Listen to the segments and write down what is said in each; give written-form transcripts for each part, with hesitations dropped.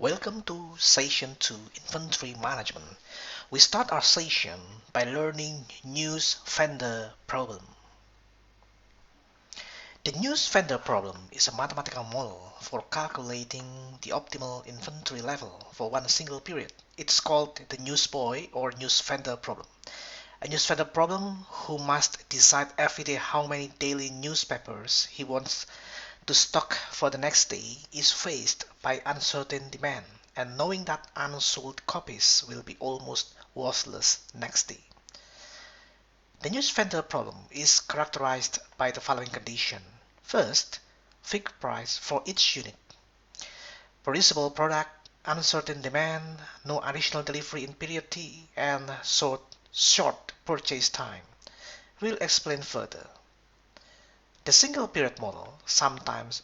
Welcome to Session 2 Inventory Management. We start our session by learning News Vendor Problem. The News Vendor Problem is a mathematical model for calculating the optimal inventory level for one single period. It's called the newsboy or news vendor problem. A news vendor problem who must decide every day how many daily newspapers he wants to stock for the next day is faced by uncertain demand and knowing that unsold copies will be almost worthless next day. The news vendor problem is characterized by the following condition. First, fixed price for each unit. Perishable product, uncertain demand, no additional delivery in period T, and short purchase time. We'll explain further. The single period model, sometimes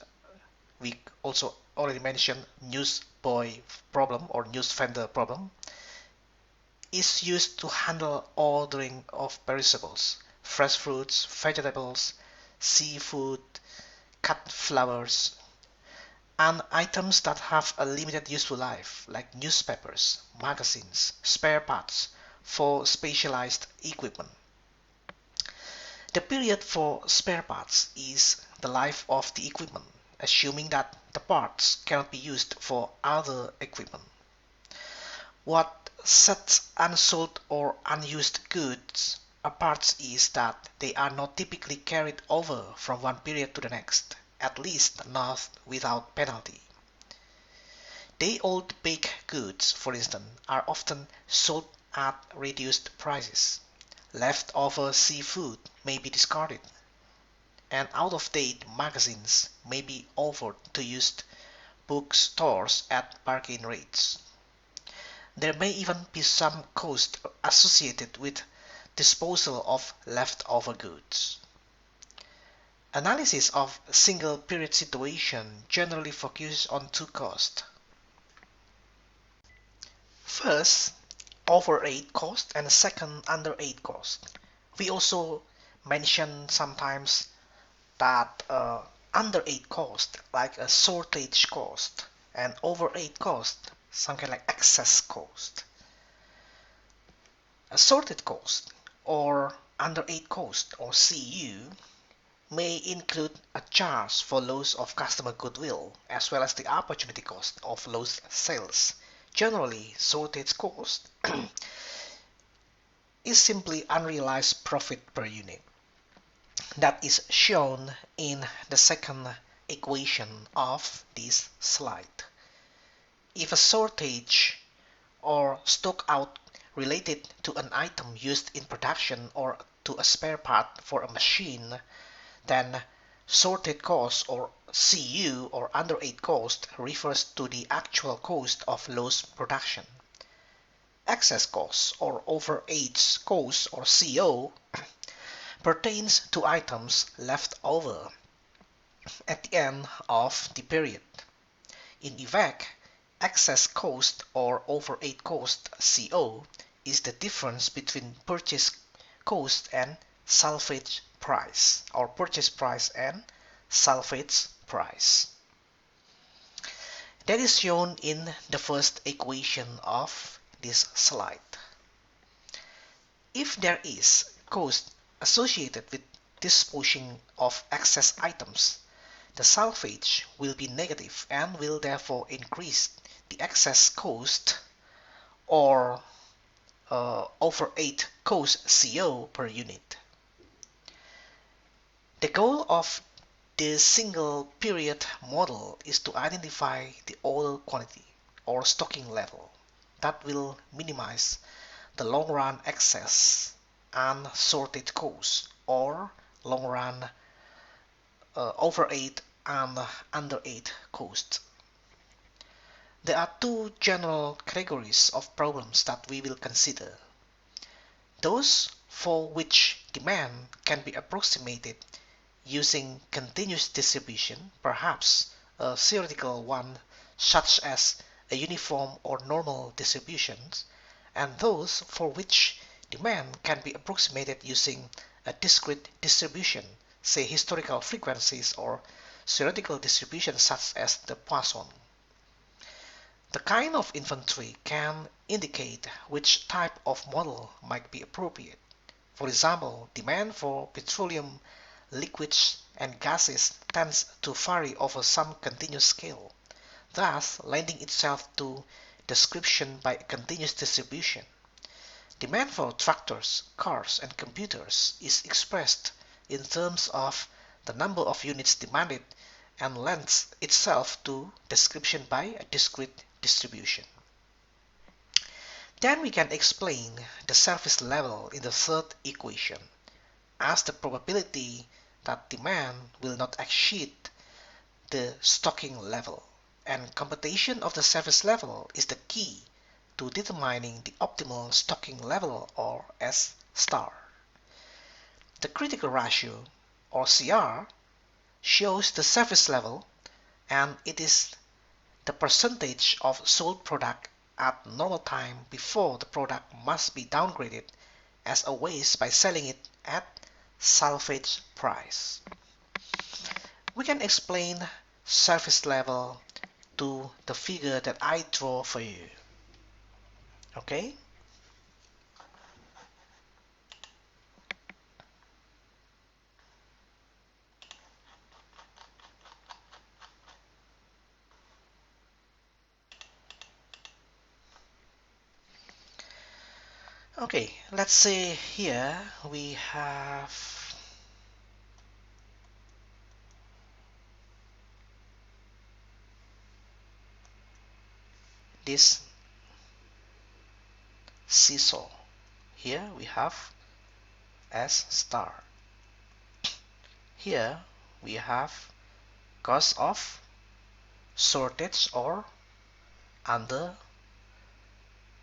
we also already mentioned newsboy problem or news vendor problem, is used to handle ordering of perishables, fresh fruits, vegetables, seafood, cut flowers, and items that have a limited useful life, like newspapers, magazines, spare parts for specialized equipment. The period for spare parts is the life of the equipment, assuming that the parts cannot be used for other equipment. What sets unsold or unused goods apart is that they are not typically carried over from one period to the next, at least not without penalty. Day-old baked goods, for instance, are often sold at reduced prices. Leftover seafood may be discarded, and out-of-date magazines may be offered to used bookstores at bargain rates. There may even be some cost associated with disposal of leftover goods. Analysis of single period situation generally focuses on two costs. First, overage cost, and second, underage cost. We also mention sometimes that underage cost, like a shortage cost, and overage cost, something like excess cost. A shortage cost or underage cost or CU may include a charge for loss of customer goodwill as well as the opportunity cost of lost sales. Generally, shortage cost is simply unrealized profit per unit. That is shown in the second equation of this slide. If a shortage or stock out related to an item used in production or to a spare part for a machine, then shortage cost or CU or underage cost refers to the actual cost of lost production. Excess cost or overage cost or CO pertains to items left over at the end of the period. In effect, excess cost or overage cost CO is the difference between purchase cost and salvage price, or purchase price and salvage price. That is shown in the first equation of this slide. If there is cost associated with disposing of excess items, the salvage will be negative and will therefore increase the excess cost or overage cost CO per unit. The goal of the single period model is to identify the order quantity or stocking level that will minimize the long run excess and shortage cost or long run overage and underage cost. There are two general categories of problems that we will consider. Those for which demand can be approximated using continuous distribution, perhaps a theoretical one such as a uniform or normal distributions, and those for which demand can be approximated using a discrete distribution, say historical frequencies or theoretical distributions such as the Poisson. The kind of inventory can indicate which type of model might be appropriate. For example, demand for petroleum, liquids, and gases tends to vary over some continuous scale, thus lending itself to description by continuous distribution. Demand for tractors, cars, and computers is expressed in terms of the number of units demanded and lends itself to description by a discrete distribution. Then we can explain the service level in the third equation as the probability that demand will not exceed the stocking level, and computation of the service level is the key to determining the optimal stocking level, or S star. The critical ratio, or CR, shows the service level, and it is the percentage of sold product at normal time before the product must be downgraded as a waste by selling it at salvage price. We can explain service level to the figure that I draw for you. Okay? Okay, let's say here we have this seesaw. Here we have S star. Here we have cost of shortage or under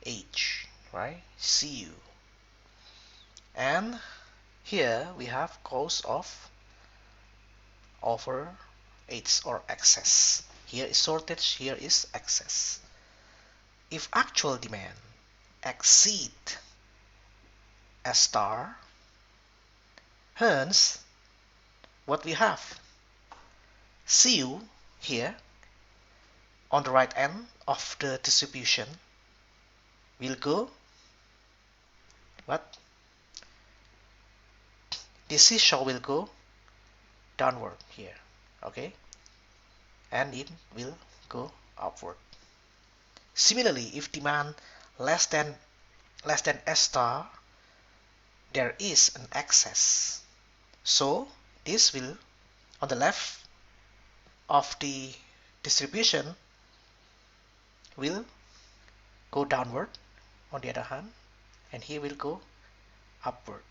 age, right? CU. And here we have cost of over age or excess. Here is shortage, here is excess. If actual demand exceed S star, hence what we have, CU here on the right end of the distribution will go what? This seesaw will go downward here, okay, and it will go upward. Similarly, if demand less than S star, there is an excess, so this will on the left of the distribution will go downward on the other hand, and here will go upward,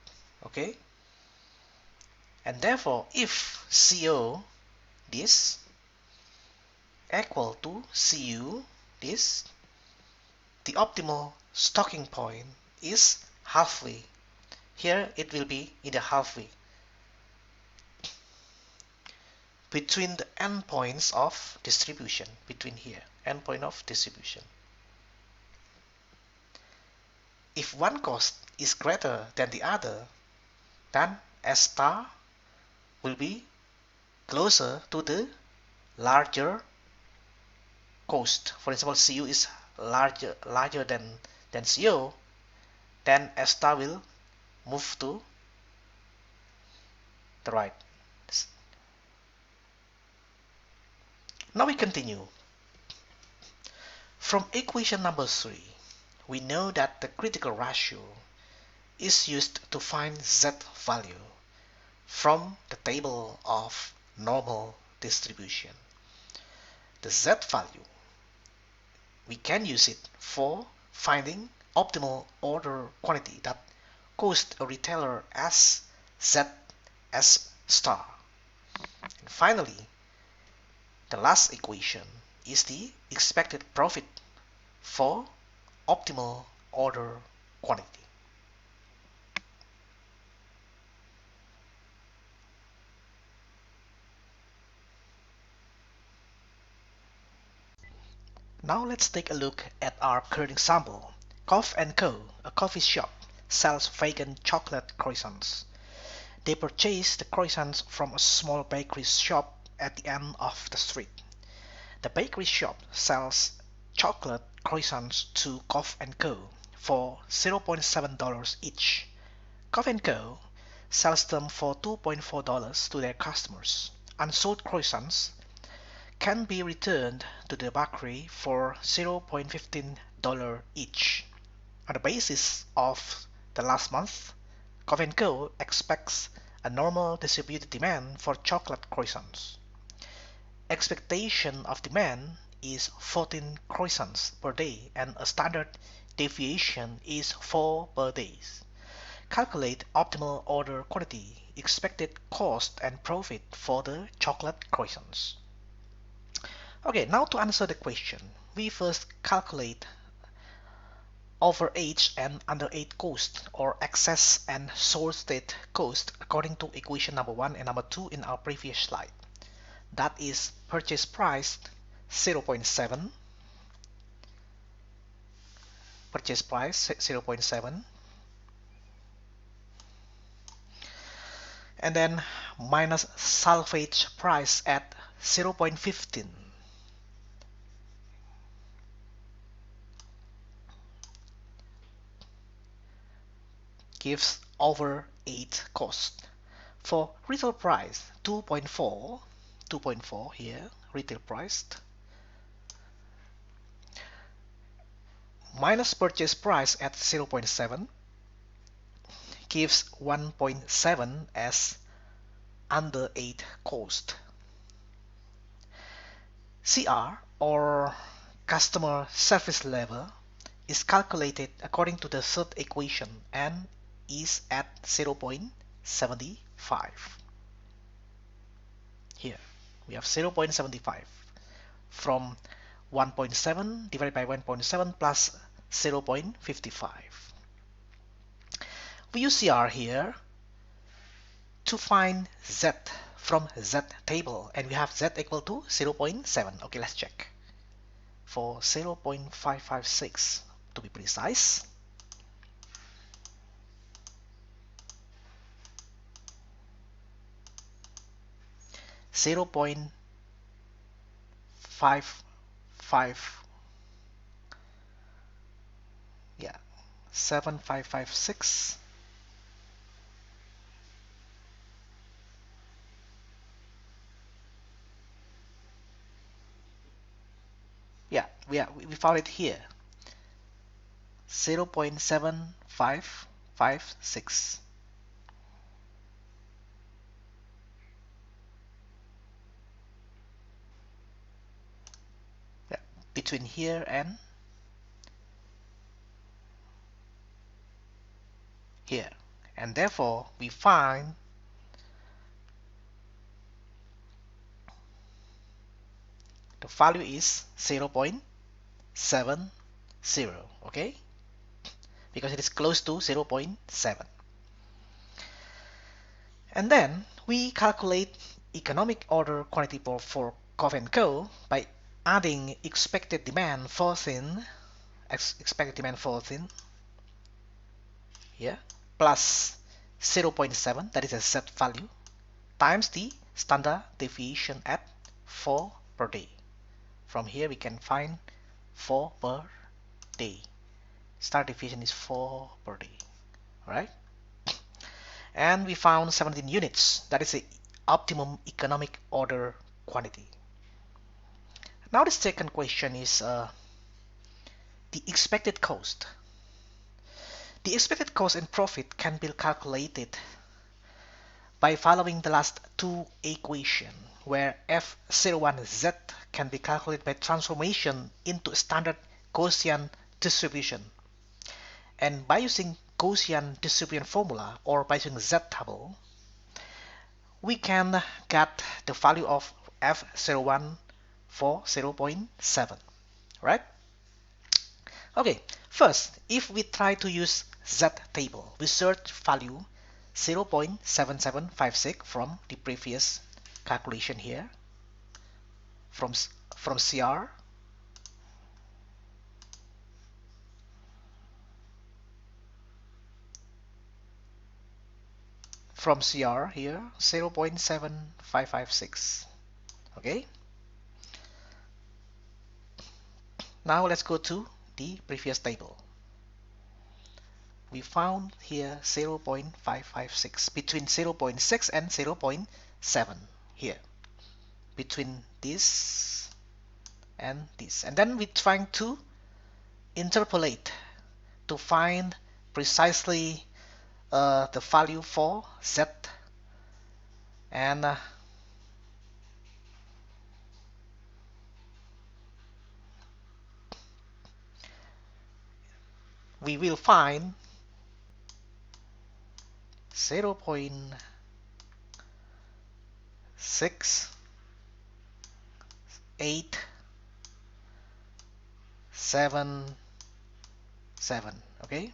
okay. And therefore if CO this equal to CU this, the optimal stocking point is halfway. Here it will be in the halfway between the endpoints of distribution, between here endpoint of distribution. If one cost is greater than the other, then S star will be closer to the larger cost. For example, CU is larger than CO, then S star will move to the right. Now we continue. From equation number 3, we know that the critical ratio is used to find Z value from the table of normal distribution. The Z value, we can use it for finding optimal order quantity that cost a retailer as Z S star. And finally, the last equation is the expected profit for optimal order quantity. Now let's take a look at our current example. Coff & Co., a coffee shop, sells vegan chocolate croissants. They purchase the croissants from a small bakery shop at the end of the street. The bakery shop sells chocolate croissants to Coffee & Co. for $0.7 each. Coffee & Co. sells them for $2.4 to their customers. Unsold croissants can be returned to the bakery for $0.15 each. On the basis of the last month, Coffee & Co. expects a normal distributed demand for chocolate croissants. Expectation of demand is 14 croissants per day and a standard deviation is 4 per day. Calculate optimal order quantity, expected cost and profit for the chocolate croissants. Okay, now to answer the question, we first calculate overage and underage cost or excess and source state cost according to equation number 1 and number 2 in our previous slide. That is purchase price 0.7, purchase price 0.7, and then minus salvage price at 0.15. Gives overage cost. For retail price 2.4 here, retail price, minus purchase price at 0.7 gives 1.7 as underage cost. CR or customer service level is calculated according to the third equation and is at 0.75. Here we have 0.75 from 1.7 divided by 1.7 plus 0.55. We use CR here to find Z from Z table and we have Z equal to 0.7. Okay, let's check. For 0.556 to be precise. Zero point 5 yeah 7556 yeah we found it here 0.7556 yeah between here and here, and therefore we find the value is 0.70, okay, because it is close to 0.7. And then we calculate economic order quantity for Coffee & Co. by adding expected demand 14 here plus 0.7, that is a set value, times the standard deviation at 4 per day. From here we can find 4 per day. Standard deviation is 4 per day. Alright? And we found 17 units. That is the optimum economic order quantity. Now the second question is the expected cost. The expected cost and profit can be calculated by following the last two equations, where F01Z can be calculated by transformation into a standard Gaussian distribution. And by using Gaussian distribution formula or by using Z table, we can get the value of F01 for 0.7, right? Okay, first, if we try to use Z table, we search value 0.7756 from the previous calculation here, from CR. From CR here, 0.7556. Okay. Now let's go to the previous table. We found here 0.556 between 0.6 and 0.7 here, between this and this. And then we're trying to interpolate to find precisely the value for Z, and we will find 0.68777. Okay,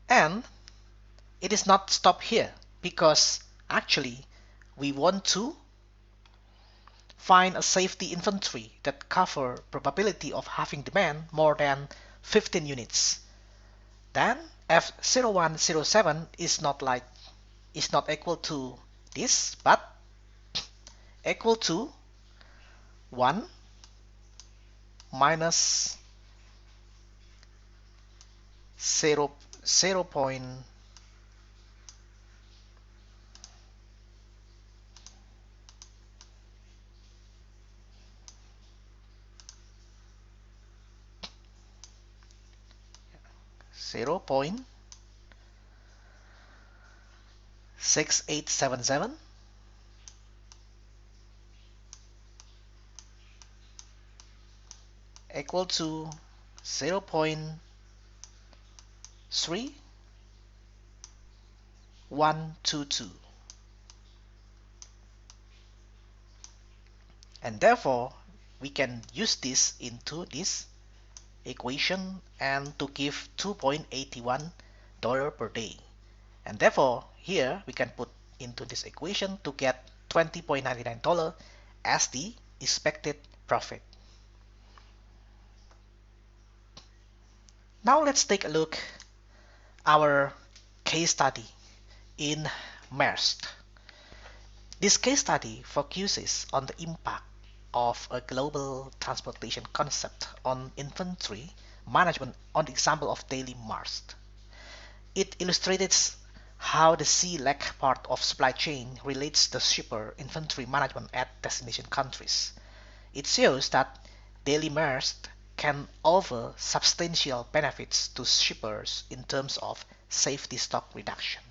and it is not stopped here, because actually we want to find a safety inventory that cover probability of having demand more than 15 units. Then F0107 is not equal to this, but equal to 1 minus 0, 0.0 0.6877 equal to 0.3122, and therefore we can use this into this equation and to give $2.81 per day. And therefore here we can put into this equation to get $20.99 as the expected profit. Now let's take a look our case study in Maersk. This case study focuses on the impact of a global transportation concept on inventory management on the example of daily Maersk. It illustrates how the sea leg part of supply chain relates to shipper inventory management at destination countries. It shows that daily Maersk can offer substantial benefits to shippers in terms of safety stock reduction.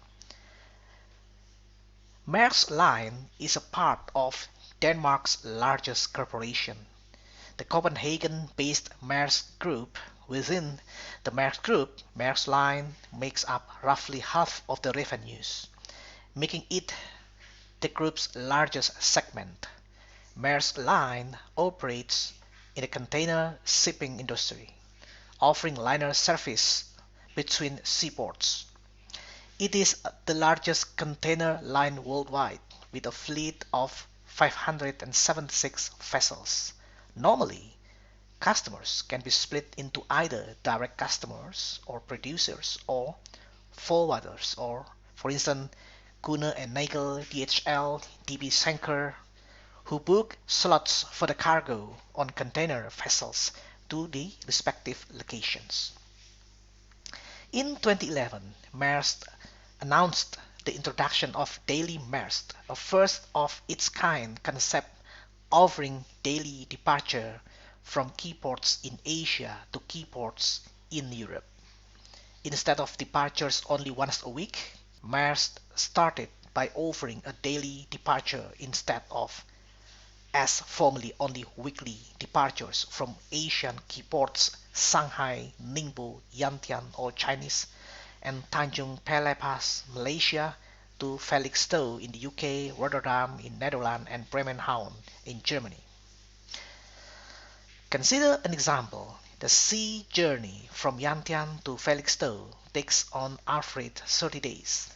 Maersk Line is a part of Denmark's largest corporation, the Copenhagen-based Maersk Group. Within the Maersk Group, Maersk Line makes up roughly half of the revenues, making it the group's largest segment. Maersk Line operates in the container shipping industry, offering liner service between seaports. It is the largest container line worldwide, with a fleet of 576 vessels. Normally, customers can be split into either direct customers or producers or forwarders, or for instance Kuehne and Nagel, DHL, DB Schenker, who book slots for the cargo on container vessels to the respective locations. In 2011, Maersk announced the introduction of Daily Maersk, a first of its kind concept offering daily departure from key ports in Asia to key ports in Europe. Instead of departures only once a week, Maersk started by offering a daily departure instead of, as formerly, only weekly departures from Asian key ports Shanghai, Ningbo, Yantian or Chinese, and Tanjung Pelepas, Malaysia, to Felixstowe in the UK, Rotterdam in Netherlands, and Bremenhaven in Germany. Consider an example. The sea journey from Yantian to Felixstowe takes on average 30 days.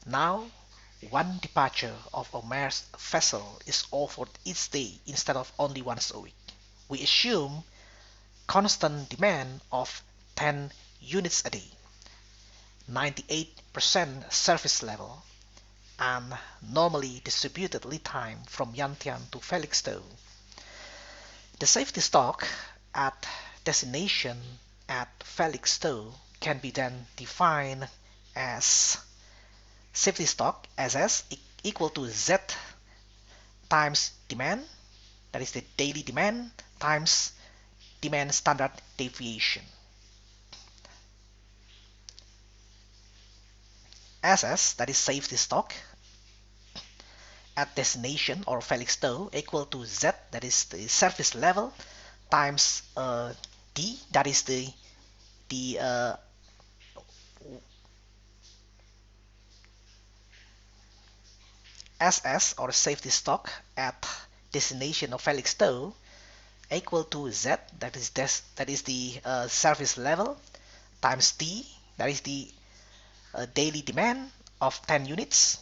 Now, one departure of a Maersk vessel is offered each day instead of only once a week. We assume constant demand of 10 units a day, 98% service level, and normally distributed lead time from Yantian to Felixstowe. The safety stock at destination at Felix store can be then defined as safety stock SS equal to Z times demand, that is the daily demand, times demand standard deviation. SS, that is safety stock at destination or Felix store, equal to Z, that is the service level, times D, that is the SS or safety stock at destination of Felix store, equal to Z, that is the service level, times D, that is the daily demand of 10 units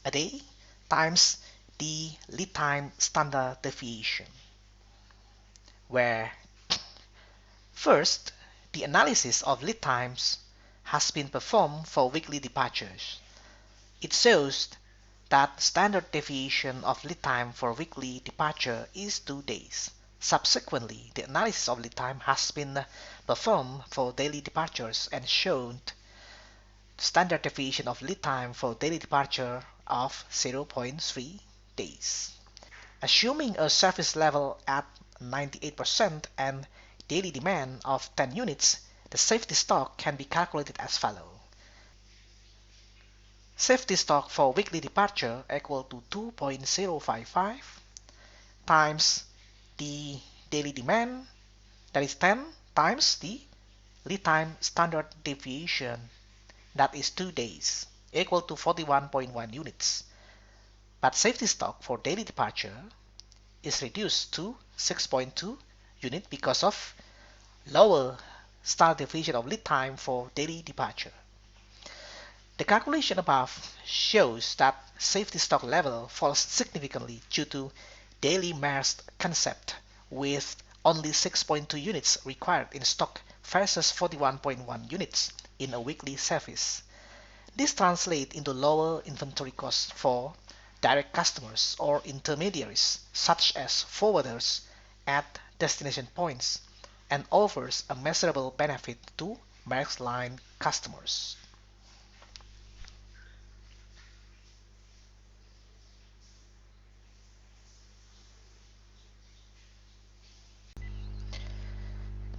a day, times the lead time standard deviation, where first the analysis of lead times has been performed for weekly departures. It shows that standard deviation of lead time for weekly departure is 2 days. Subsequently, the analysis of lead time has been performed for daily departures and shown standard deviation of lead time for daily departure of 0.3 days. Assuming a service level at 98% and daily demand of 10 units, the safety stock can be calculated as follows. Safety stock for weekly departure equal to 2.055 times the daily demand, that is 10, times the lead time standard deviation, that is 2 days, equal to 41.1 units. But safety stock for daily departure is reduced to 6.2 units because of lower standard deviation of lead time for daily departure. The calculation above shows that safety stock level falls significantly due to daily MARS concept with only 6.2 units required in stock versus 41.1 units in a weekly service. This translates into lower inventory costs for direct customers or intermediaries such as forwarders at destination points and offers a measurable benefit to Maersk Line customers.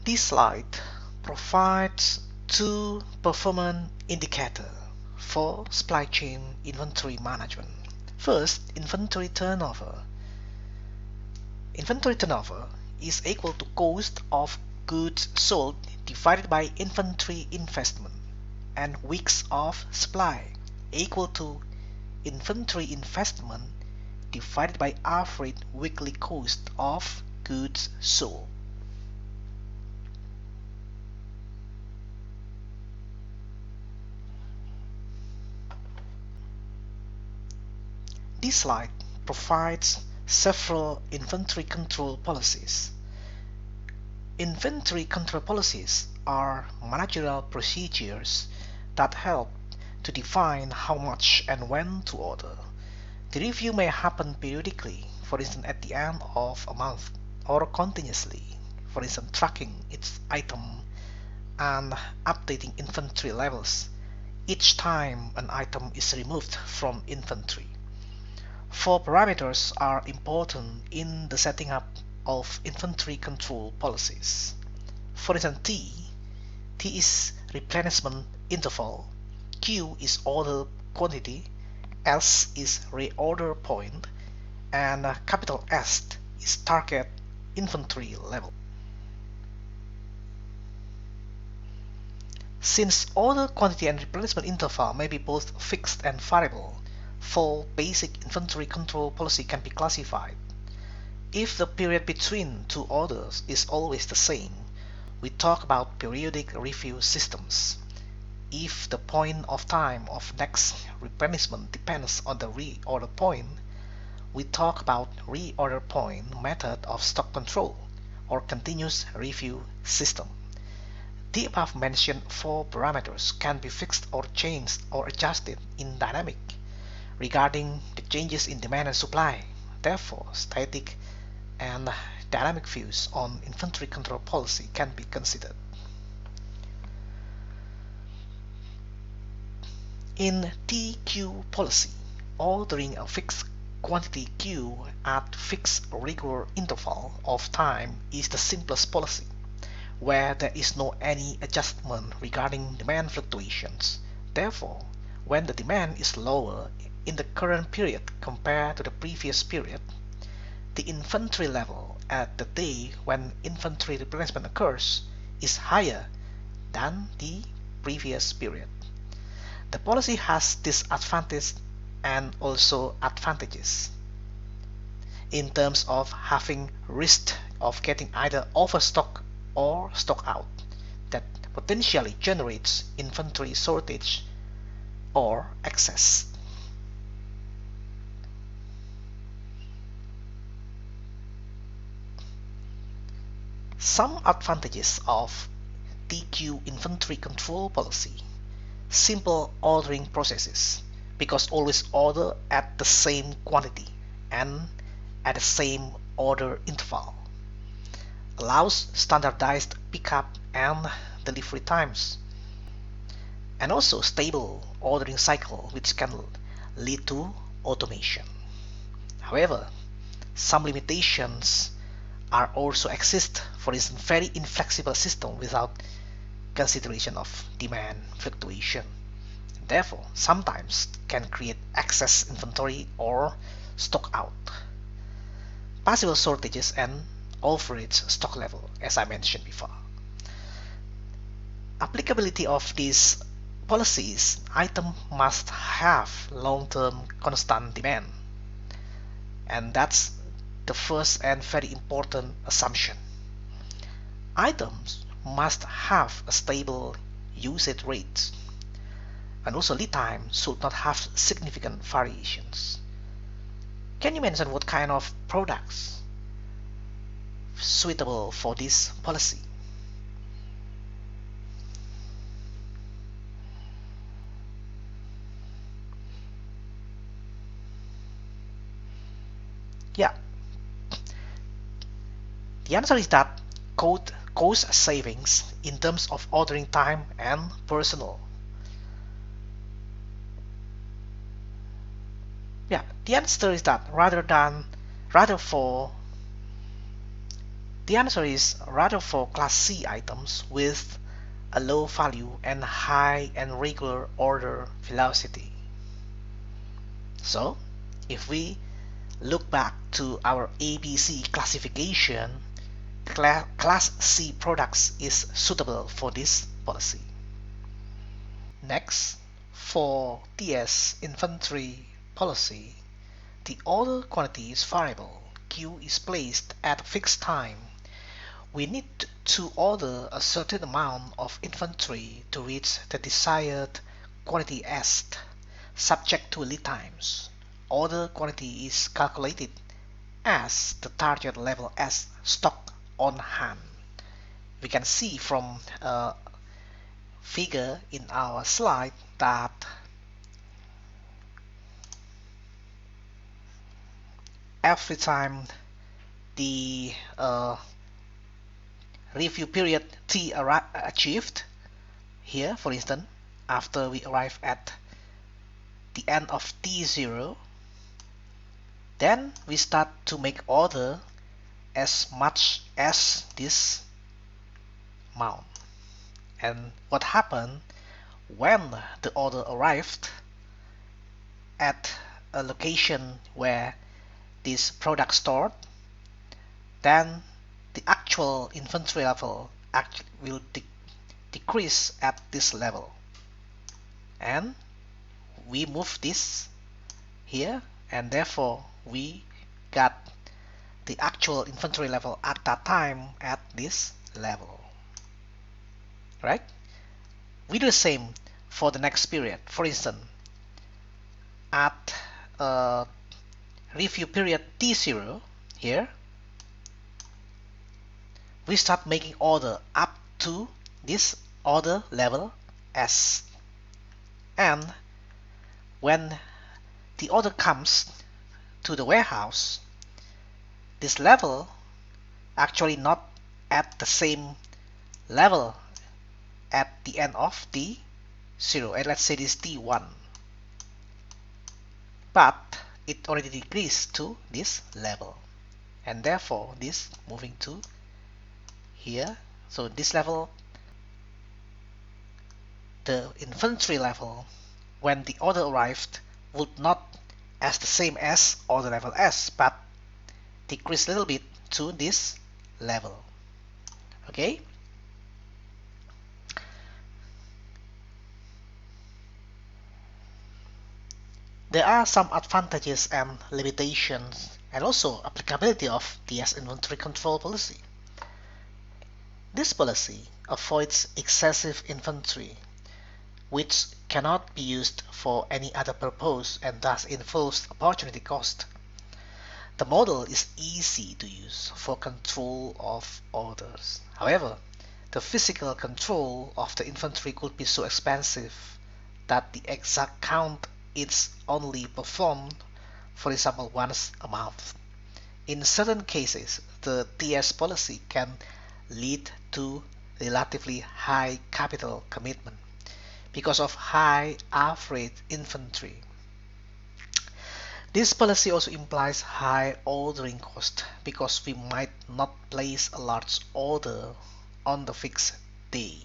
This slide provides two performance indicators for supply chain inventory management. First, inventory turnover. Inventory turnover is equal to cost of goods sold divided by inventory investment, and weeks of supply equal to inventory investment divided by average weekly cost of goods sold. This slide provides several inventory control policies. Inventory control policies are managerial procedures that help to define how much and when to order. The review may happen periodically, for instance at the end of a month, or continuously, for instance tracking its item and updating inventory levels each time an item is removed from inventory. 4 parameters are important in the setting up of inventory control policies. For instance, T is replenishment interval, Q is order quantity, S is reorder point, and capital S is target inventory level. Since order quantity and replenishment interval may be both fixed and variable, 4 basic inventory control policy can be classified. If the period between 2 orders is always the same, we talk about periodic review systems. If the point of time of next replenishment depends on the reorder point, we talk about reorder point method of stock control or continuous review system. The above mentioned 4 parameters can be fixed or changed or adjusted in dynamic regarding the changes in demand and supply. Therefore, static and dynamic views on inventory control policy can be considered. In TQ policy, ordering a fixed quantity Q at fixed regular interval of time is the simplest policy, where there is no any adjustment regarding demand fluctuations. Therefore, when the demand is lower in the current period compared to the previous period, the inventory level at the day when inventory replenishment occurs is higher than the previous period. The policy has disadvantages and also advantages in terms of having risk of getting either overstock or stock out that potentially generates inventory shortage or excess. Some advantages of TQ inventory control policy: simple ordering processes, because always order at the same quantity and at the same order interval, allows standardized pickup and delivery times, and also stable ordering cycle, which can lead to automation. However, some limitations are also exist, for instance, very inflexible system without consideration of demand fluctuation. Therefore, sometimes can create excess inventory or stock out, possible shortages and overage stock level, as I mentioned before. Applicability of these policies: item must have long-term constant demand, and that's the first and very important assumption. Items must have a stable usage rate, and also lead time should not have significant variations. Can you mention what kind of products suitable for this policy? Yeah, the answer is that cost savings in terms of ordering time and personnel. Yeah, the answer is that rather for the answer is rather for Class C items with a low value and high and regular order velocity. So, if we look back to our ABC classification, Class C products is suitable for this policy. Next, for TS inventory policy, the order quantity is variable. Q is placed at a fixed time. We need to order a certain amount of inventory to reach the desired quantity S, subject to lead times. Order quantity is calculated as the target level as stock on hand. We can see from a figure in our slide that every time the review period T achieved, here for instance, after we arrive at the end of T0, then we start to make order as much as this amount. And what happened when the order arrived at a location where this product stored, then the actual inventory level will decrease at this level, and we move this here, and therefore we got the actual inventory level at that time at this level, right? We do the same for the next period. For instance, at review period T0 here, we start making order up to this order level S, and when the order comes to the warehouse, this level actually not at the same level at the end of T0, and let's say this T1, but it already decreased to this level, and therefore this moving to here. So this level, the inventory level when the order arrived, would not as the same as order level S, but decrease a little bit to this level. Okay. There are some advantages and limitations and also applicability of TS inventory control policy. This policy avoids excessive inventory, which cannot be used for any other purpose and thus involves opportunity cost. The model is easy to use for control of orders. However, the physical control of the inventory could be so expensive that the exact count is only performed, for example, once a month. In certain cases, the TS policy can lead to relatively high capital commitment because of high average inventory. This policy also implies high ordering cost because we might not place a large order on the fixed day.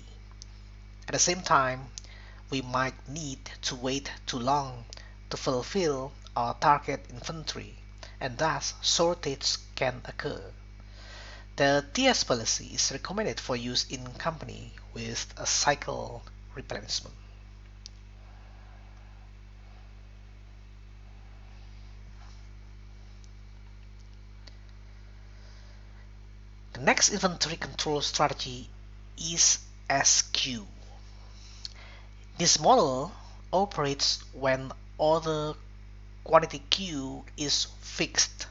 At the same time, we might need to wait too long to fulfill our target inventory, and thus shortage can occur. The TS policy is recommended for use in company with a cycle replenishment. The next inventory control strategy is SQ. This model operates when order quantity Q is fixed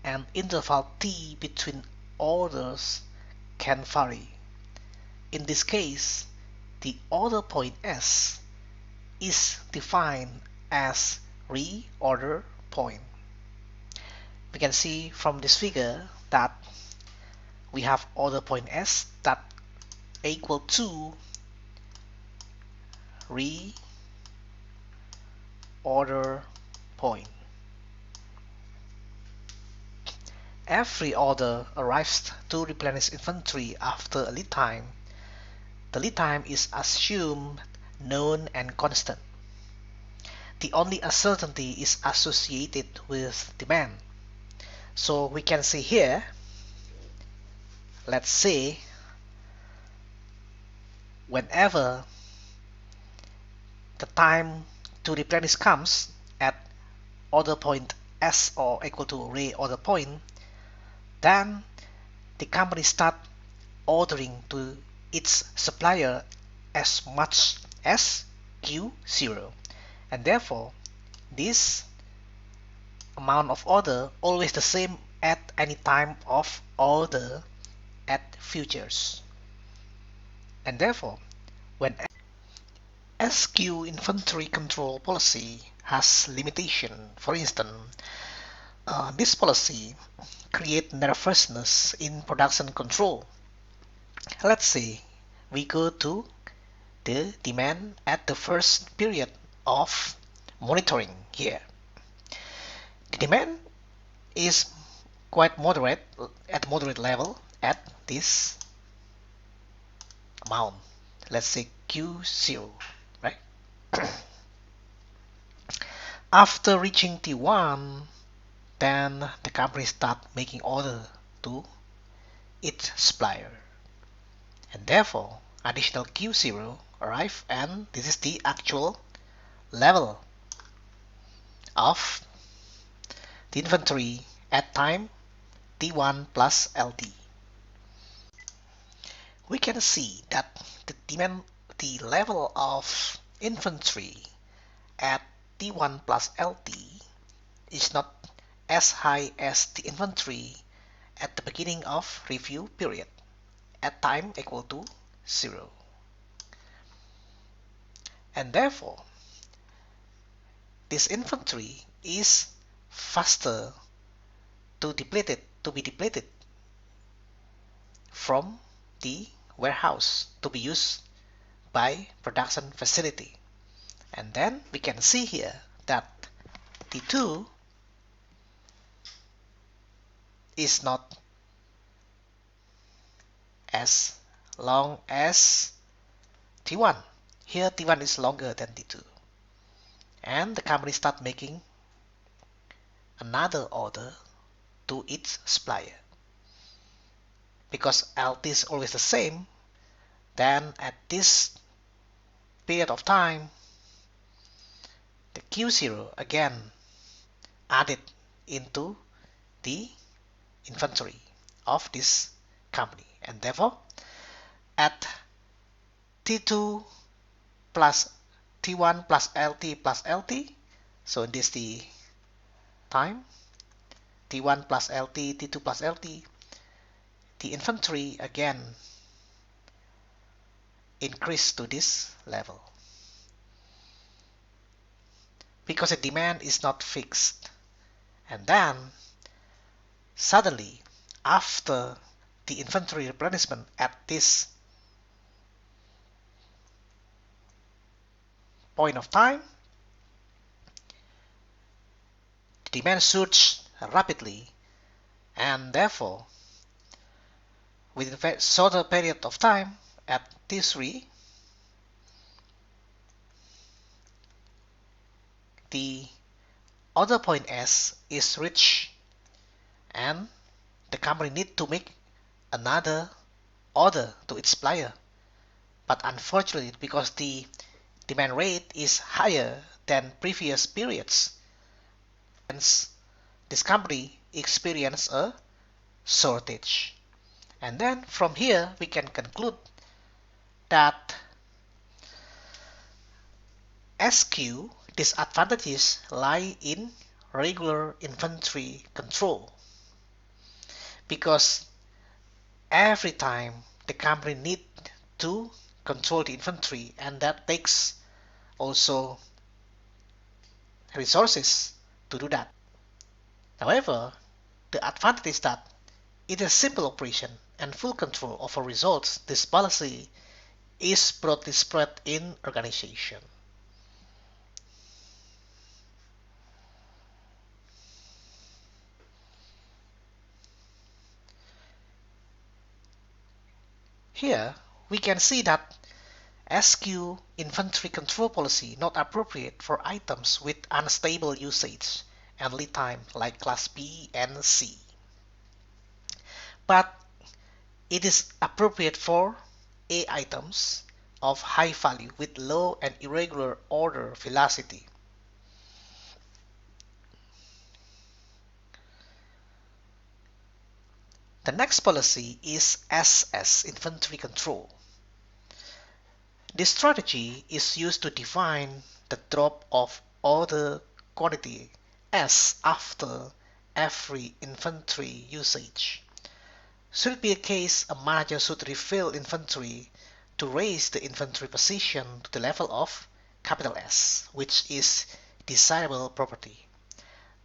and interval T between orders can vary. In this case, the order point S is defined as reorder point. We can see from this figure that we have order point S that equal to reorder point. Every order arrives to replenish inventory after a lead time. The lead time is assumed known and constant. The only uncertainty is associated with demand. So we can see here, let's say, whenever the time to replenish comes at order point S or equal to reorder point, then the company start ordering to its supplier as much as Q0, and therefore this amount of order always the same at any time of order at futures. And therefore, when SQ inventory control policy has limitation, for instance, this policy create nervousness in production control. Let's say we go to the demand at the first period of monitoring here. The demand is quite moderate at moderate level at this amount. Let's say Q0, right? After reaching T1, then the company start making order to its supplier, and therefore additional Q0 arrive, and this is the actual level of the inventory at time T1 plus LT. We can see that the level of inventory at T1 plus LT is not as high as the inventory at the beginning of review period at time equal to 0. And therefore, this inventory is faster to be depleted from the warehouse to be used by production facility. And then we can see here that T2 is not as long as T1. Here T1 is longer than T2. And the company start making another order to its supplier. Because LT is always the same, then at this period of time, the Q0 again added into the inventory of this company. And therefore, at T2 plus T1 plus LT, so in this the time, T1 plus LT, T2 plus LT, the inventory again increased to this level. Because the demand is not fixed. And then, suddenly, after the inventory replenishment at this point of time, the demand surged rapidly, and therefore, within a shorter period of time, at T3, the order point S is reached, and the company needs to make another order to its supplier. But unfortunately, because the demand rate is higher than previous periods, hence this company experienced a shortage. And then from here we can conclude that SQ disadvantages lie in regular inventory control, because every time the company needs to control the inventory, and that takes also resources to do that. However, the advantage is that it is simple operation and full control over results. This policy is broadly spread in organization. Here we can see that SQ inventory control policy not appropriate for items with unstable usage and lead time like class B and C. But it is appropriate for A items of high value with low and irregular order velocity. The next policy is SS inventory control. This strategy is used to define the drop of order quantity S after every inventory usage. Should it be a case, a manager should refill inventory to raise the inventory position to the level of capital S, which is desirable property.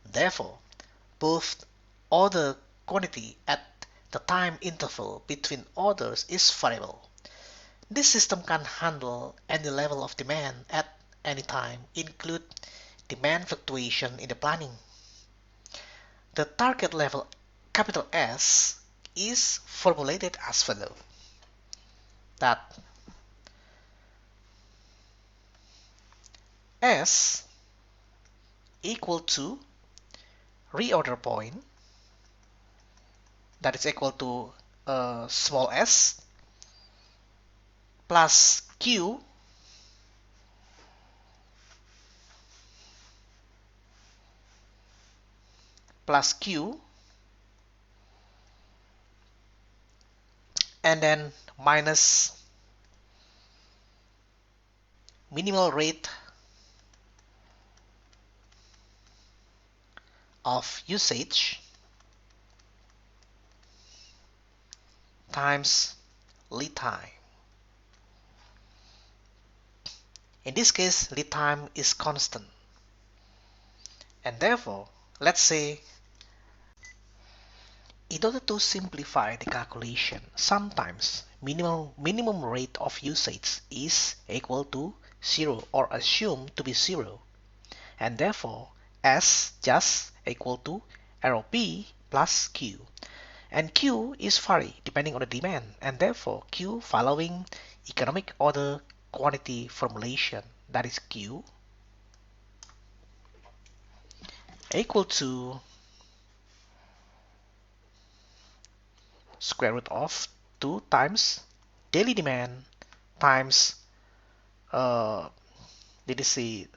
Therefore, both order quantity at the time interval between orders is variable. This system can handle any level of demand at any time, include demand fluctuation in the planning. The target level capital S is formulated as follows: that S equal to reorder point, that is equal to small s, plus Q plus Q, and then minus minimal rate of usage times lead time. In this case, lead time is constant, and therefore, let's say In order to simplify the calculation, sometimes minimum rate of usage is equal to 0 or assumed to be 0, and therefore S just equal to arrow P plus Q. And Q is vary depending on the demand, and therefore Q following economic order quantity formulation, that is Q equal to square root of 2 times daily demand times let us say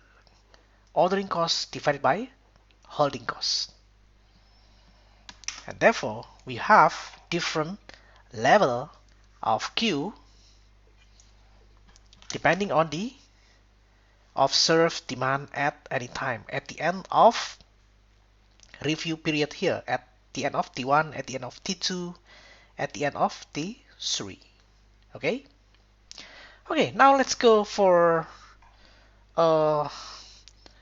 ordering cost divided by holding cost. And therefore we have different level of Q depending on the observed demand at any time at the end of review period here, at the end of T1, at the end of T2, at the end of T3. Okay? Okay, now let's go for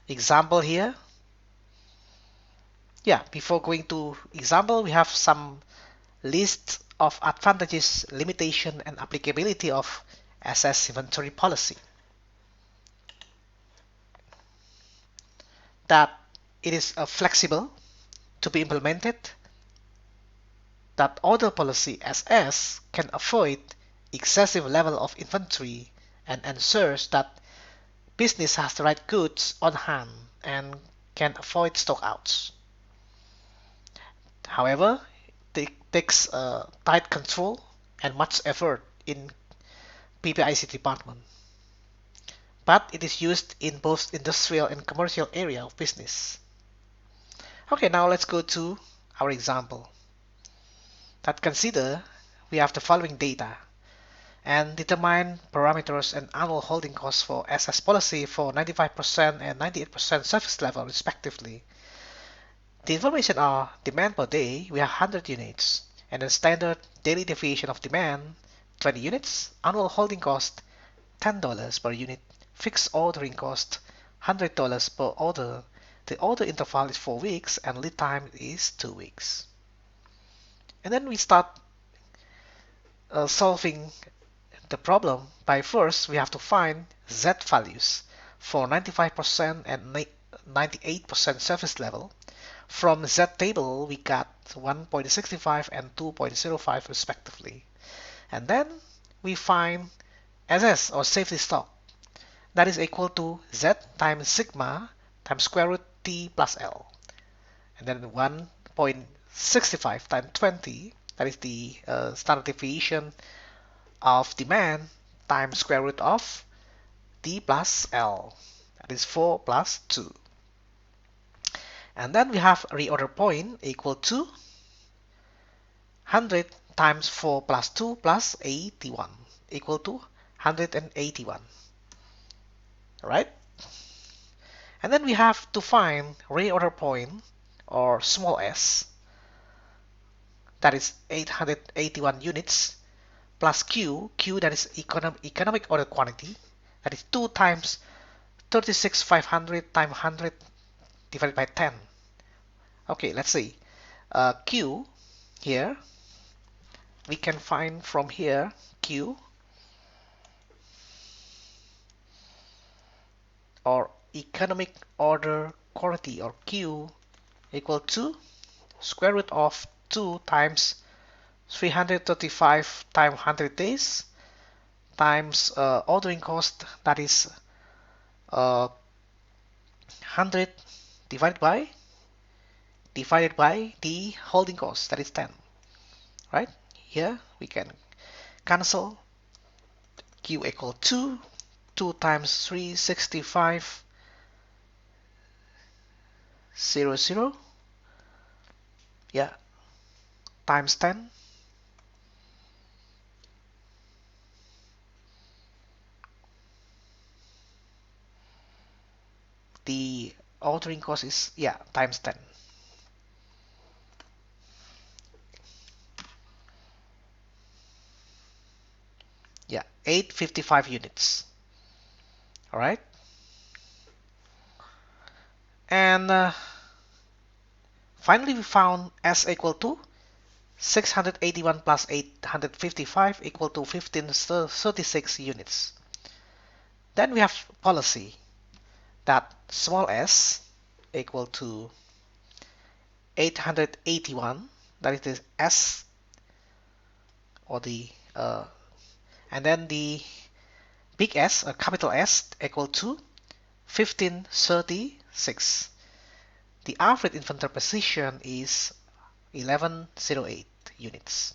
example here. Yeah, before going to example, we have some list of advantages, limitation, and applicability of SS inventory policy. That it is flexible to be implemented, that order policy SS can avoid excessive level of inventory and ensures that business has the right goods on hand and can avoid stockouts. However, it takes tight control and much effort in PPIC department, but it is used in both industrial and commercial area of business. Okay, now let's go to our example. That consider we have the following data and determine parameters and annual holding costs for SS policy for 95% and 98% service level respectively. The information are demand per day, we have 100 units, and the standard daily deviation of demand, 20 units, annual holding cost, $10 per unit, fixed ordering cost, $100 per order. The order interval is 4 weeks and lead time is 2 weeks. And then we start solving the problem by first we have to find Z values for 95% and 98% service level. From Z table we got 1.65 and 2.05 respectively. And then we find SS or safety stock, that is equal to Z times sigma times square root T plus L. And then 1.65 times 20, that is the standard deviation of demand times square root of T plus L, that is 4 plus 2. And then we have reorder point equal to 100 times 4 plus 2 plus 81 equal to 181. Right? And then we have to find reorder point or small s, that is 881 units, plus Q that is economic order quantity, that is 2 times 36,500 times 100 divided by 10. Okay, let's see. Q here, we can find from here Q or economic order quantity or Q equal to square root of 2 times 335 times 100 days times ordering cost, that is 100 divided by the holding cost, that is 10. Right? Here we can cancel. Q equal to 2 times 365 00, yeah, times 10. The ordering cost is, yeah, times 10. Yeah, 855 units. All right. And finally we found S equal to 681 plus 855 equal to 1536 units. Then we have policy that small s equal to 881, that is the s, or the and then the big S, a capital S, equal to 1536. The average infantry precision is 1108 units,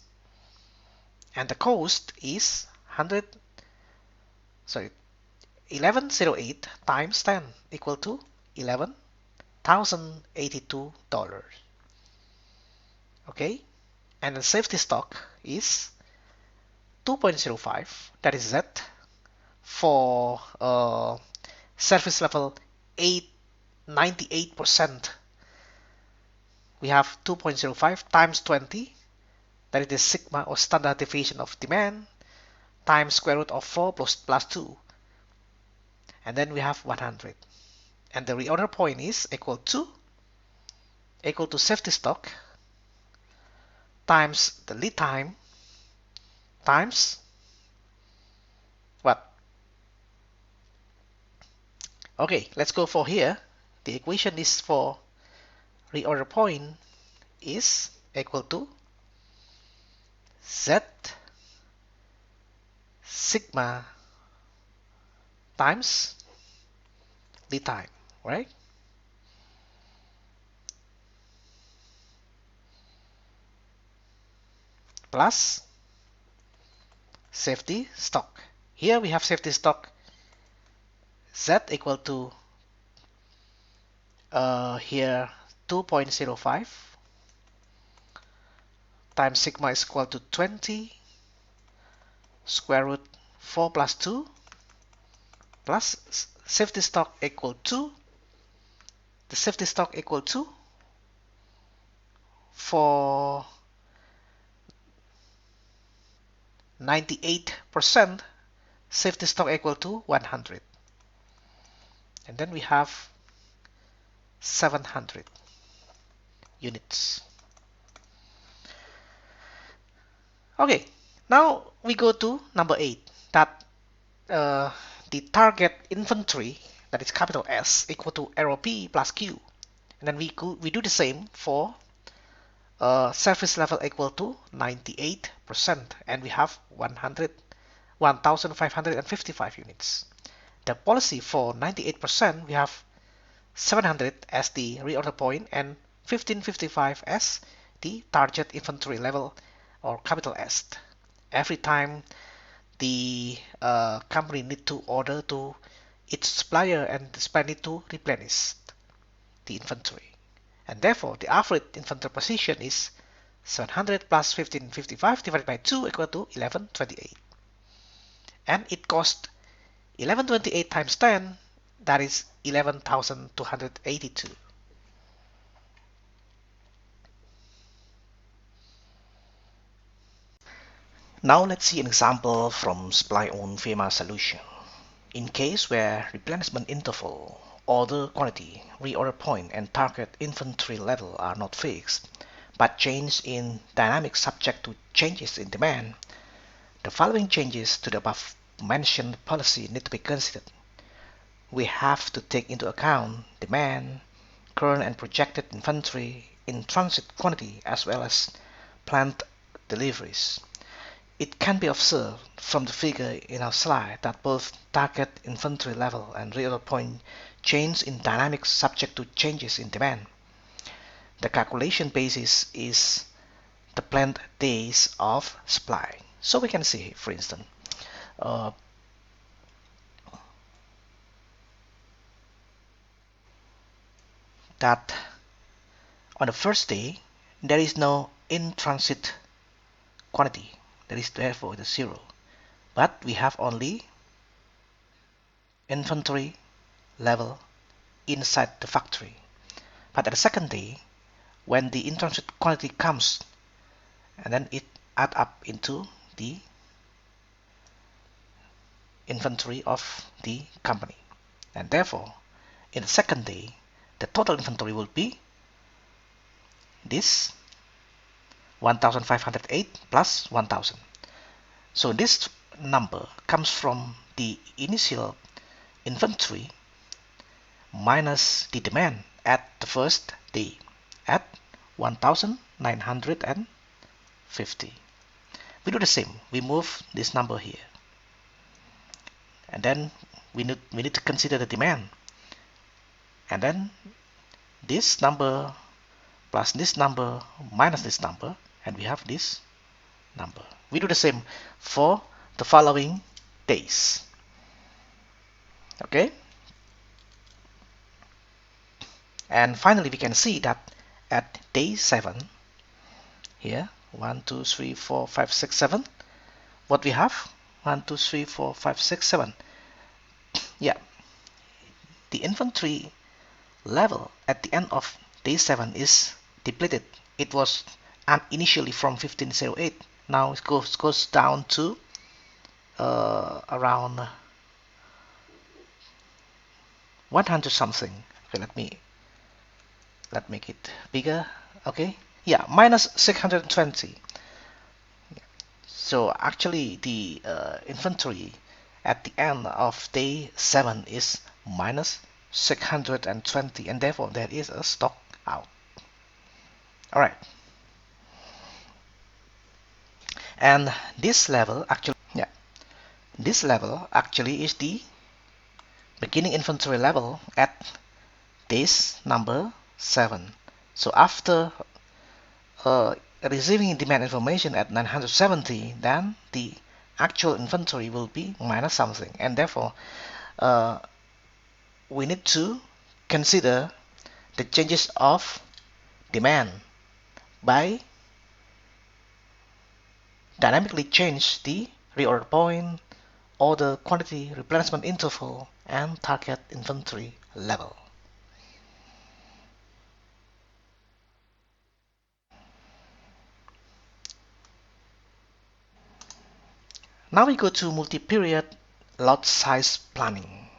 and the cost is 1108 times 10 equal to $11,082. Okay, and the safety stock is 2.05, that is Z, for service level 98%. We have 2.05 times 20, that is the sigma or standard deviation of demand, times square root of 4 plus 2, and then we have 100. And the reorder point is equal to safety stock times the lead time times what? Okay, let's go for here. The equation is for reorder point is equal to Z sigma times lead time, right? Plus safety stock. Here we have safety stock Z equal to here 2.05 times sigma is equal to 20 square root 4 plus 2 plus safety stock equal to for 98% safety stock equal to 100, and then we have 700 units. Okay, now we go to number 8, that the target inventory, that is capital S, equal to arrow P plus Q, and then we do the same for surface level equal to 98%, and we have 1,555 units. The policy for 98%, we have 700 as the reorder point and 1555 as the target inventory level, or capital S. Every time the company need to order to its supplier, and the supplier need to replenish the inventory, and therefore the average inventory position is 700 plus 1555 divided by 2 equal to 1128, and it cost 1128 times 10, that is 11,282. Now let's see an example from supply-owned FEMA solution. In case where replenishment interval, order quantity, reorder point, and target inventory level are not fixed, but change in dynamic subject to changes in demand, the following changes to the above mentioned policy need to be considered. We have to take into account demand, current and projected inventory, in-transit quantity, as well as planned deliveries. It can be observed from the figure in our slide that both target inventory level and reorder point change in dynamics subject to changes in demand. The calculation basis is the planned days of supply. So we can see, for instance, that on the first day there is no in-transit quantity, that is therefore the 0, but we have only inventory level inside the factory. But at the second day, when the in-transit quantity comes, and then it add up into the inventory of the company, and therefore in the second day the total inventory will be this 1508 plus 1000. So this number comes from the initial inventory minus the demand at the first day at 1950. We do the same. We move this number here, and then we need to consider the demand, and then this number plus this number minus this number, and we have this number. We do the same for the following days. Okay, and finally we can see that at day 7 here, 1 2 3 4 5 6 7, what we have, 1 2 3 4 5 6 7, yeah, the inventory level at the end of day 7 is depleted. It was initially from 1508, now it goes down to around 100 something. Okay, let's make it bigger. Okay, yeah, minus 620. So actually the inventory at the end of day 7 is minus 620, and therefore there is a stock out. All right, and this level actually, yeah, this level actually is the beginning inventory level at days number 7. So after receiving demand information at 970, then the actual inventory will be minus something, and therefore we need to consider the changes of demand by dynamically change the reorder point, order quantity, replenishment interval, and target inventory level. Now we go to multi-period lot size planning.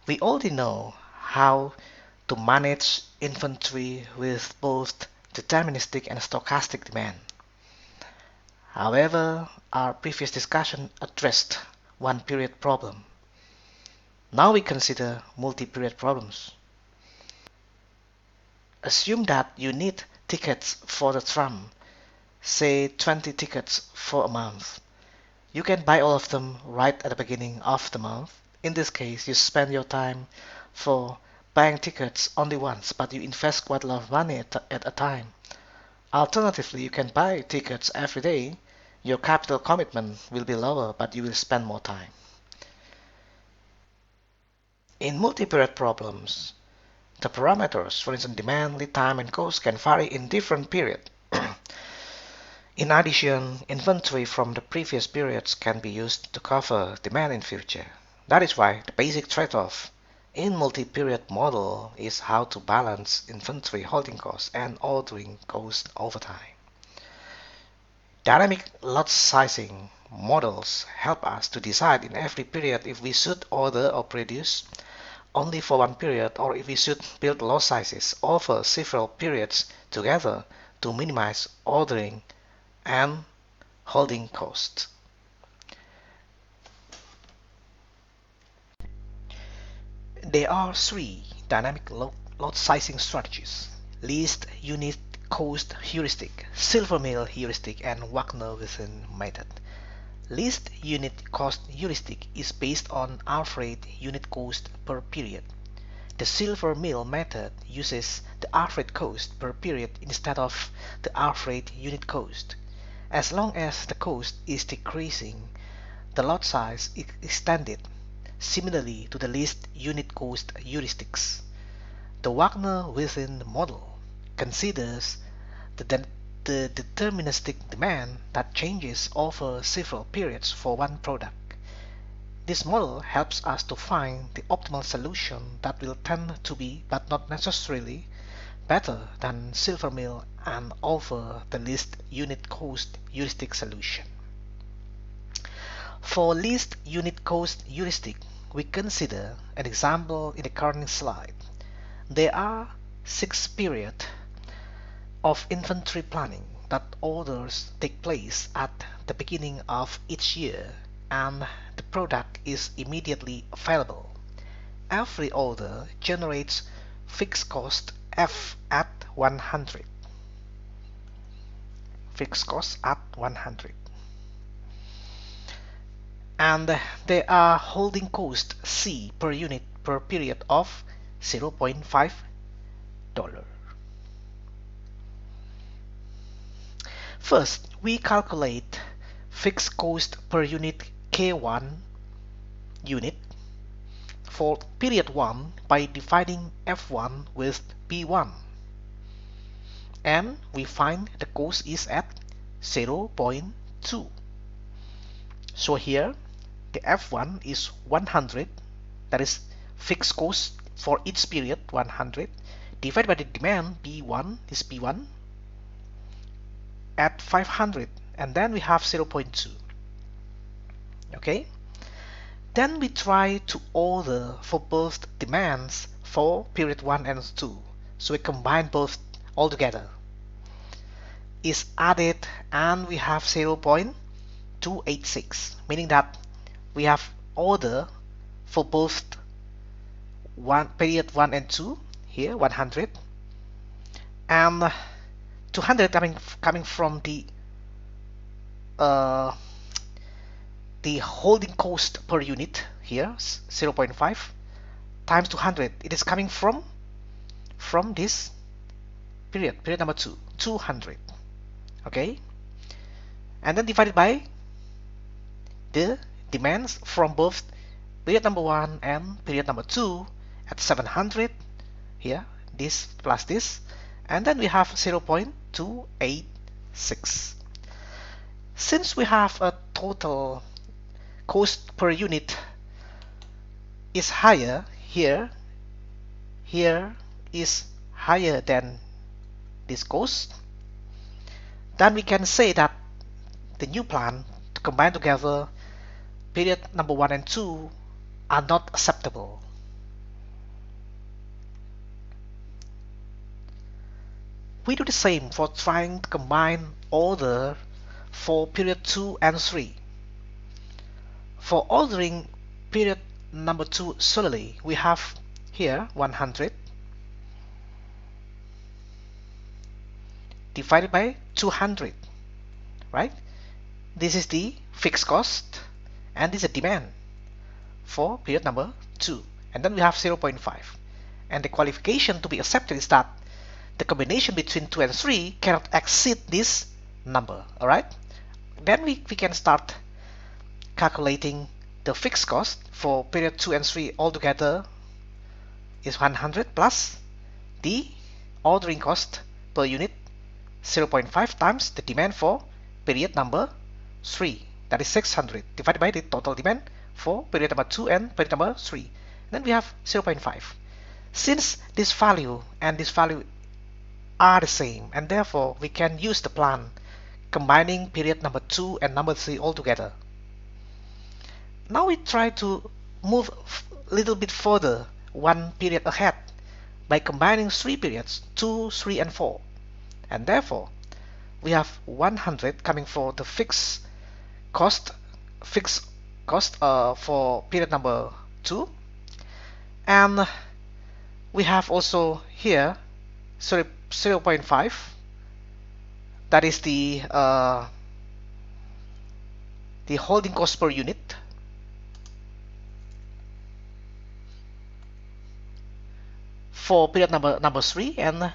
We already know how to manage inventory with both deterministic and stochastic demand. However, our previous discussion addressed one period problem. Now we consider multi-period problems. Assume that you need tickets for the tram, say 20 tickets for a month. You can buy all of them right at the beginning of the month. In this case, you spend your time for buying tickets only once, but you invest quite a lot of money at a time. Alternatively, you can buy tickets every day. Your capital commitment will be lower, but you will spend more time. In multi-period problems, the parameters, for instance demand, lead time, and cost, can vary in different periods. In addition, inventory from the previous periods can be used to cover demand in future. That is why the basic trade-off in multi-period model is how to balance inventory holding costs and ordering costs over time. Dynamic lot sizing models help us to decide in every period if we should order or produce only for one period, or if we should build lot sizes over several periods together to minimize ordering and holding costs. There are three dynamic lot sizing strategies: least unit cost heuristic, Silvermill heuristic, and Wagner-Witten method. Least unit cost heuristic is based on average unit cost per period. The Silvermill method uses the average cost per period instead of the average unit cost. As long as the cost is decreasing, the lot size is extended, similarly to the least unit cost heuristics. The Wagner-Witten model considers the deterministic demand that changes over several periods for one product. This model helps us to find the optimal solution that will tend to be, but not necessarily, better than Silvermill and over the least unit cost heuristic solution. For least unit cost heuristic, we consider an example in the current slide. There are 6 periods of inventory planning. that orders take place at the beginning of each year and the product is immediately available. Every order generates fixed cost F at 100. Fixed cost at 100. And there are holding cost C per unit per period of $0.5. First, we calculate fixed cost per unit K1 unit for period 1 by dividing F1 with P1, and we find the cost is at 0.2. So here the F1 is 100, that is fixed cost for each period 100, divided by the demand P1 is P1 at 500, and then we have 0.2. Okay, then we try to order for both demands for period 1 and 2, so we combine both all together, is added, and we have 0.286, meaning that we have order for both period 1 and 2 here 100, and 200 coming from the holding cost per unit here 0.5 times 200. It is coming from this period number 2, 200. Okay, and then divided by the demands from both period number 1 and period number 2 at 700 here, this plus this, and then we have 0.286. Since we have a total cost per unit is higher here is higher than this cost, then we can say that the new plan to combine together period number 1 and 2 are not acceptable. We do the same for trying to combine order for period 2 and 3. For ordering period number 2 solely, we have here 100 divided by 200, right? This is the fixed cost and this is the demand for period number 2, and then we have 0.5, and the qualification to be accepted is that the combination between 2 and 3 cannot exceed this number. Alright, then we can start calculating the fixed cost for period 2 and 3 altogether is 100 plus the ordering cost per unit 0.5 times the demand for period number 3, that is 600, divided by the total demand for period number 2 and period number 3. Then we have 0.5. Since this value and this value are the same, and therefore we can use the plan combining period number 2 and number 3 all together. Now we try to move a little bit further one period ahead by combining 3 periods 2, 3 and 4, and therefore we have 100 coming for the fixed cost for period number 2, and we have also here 0.5, that is the holding cost per unit for period number 3 and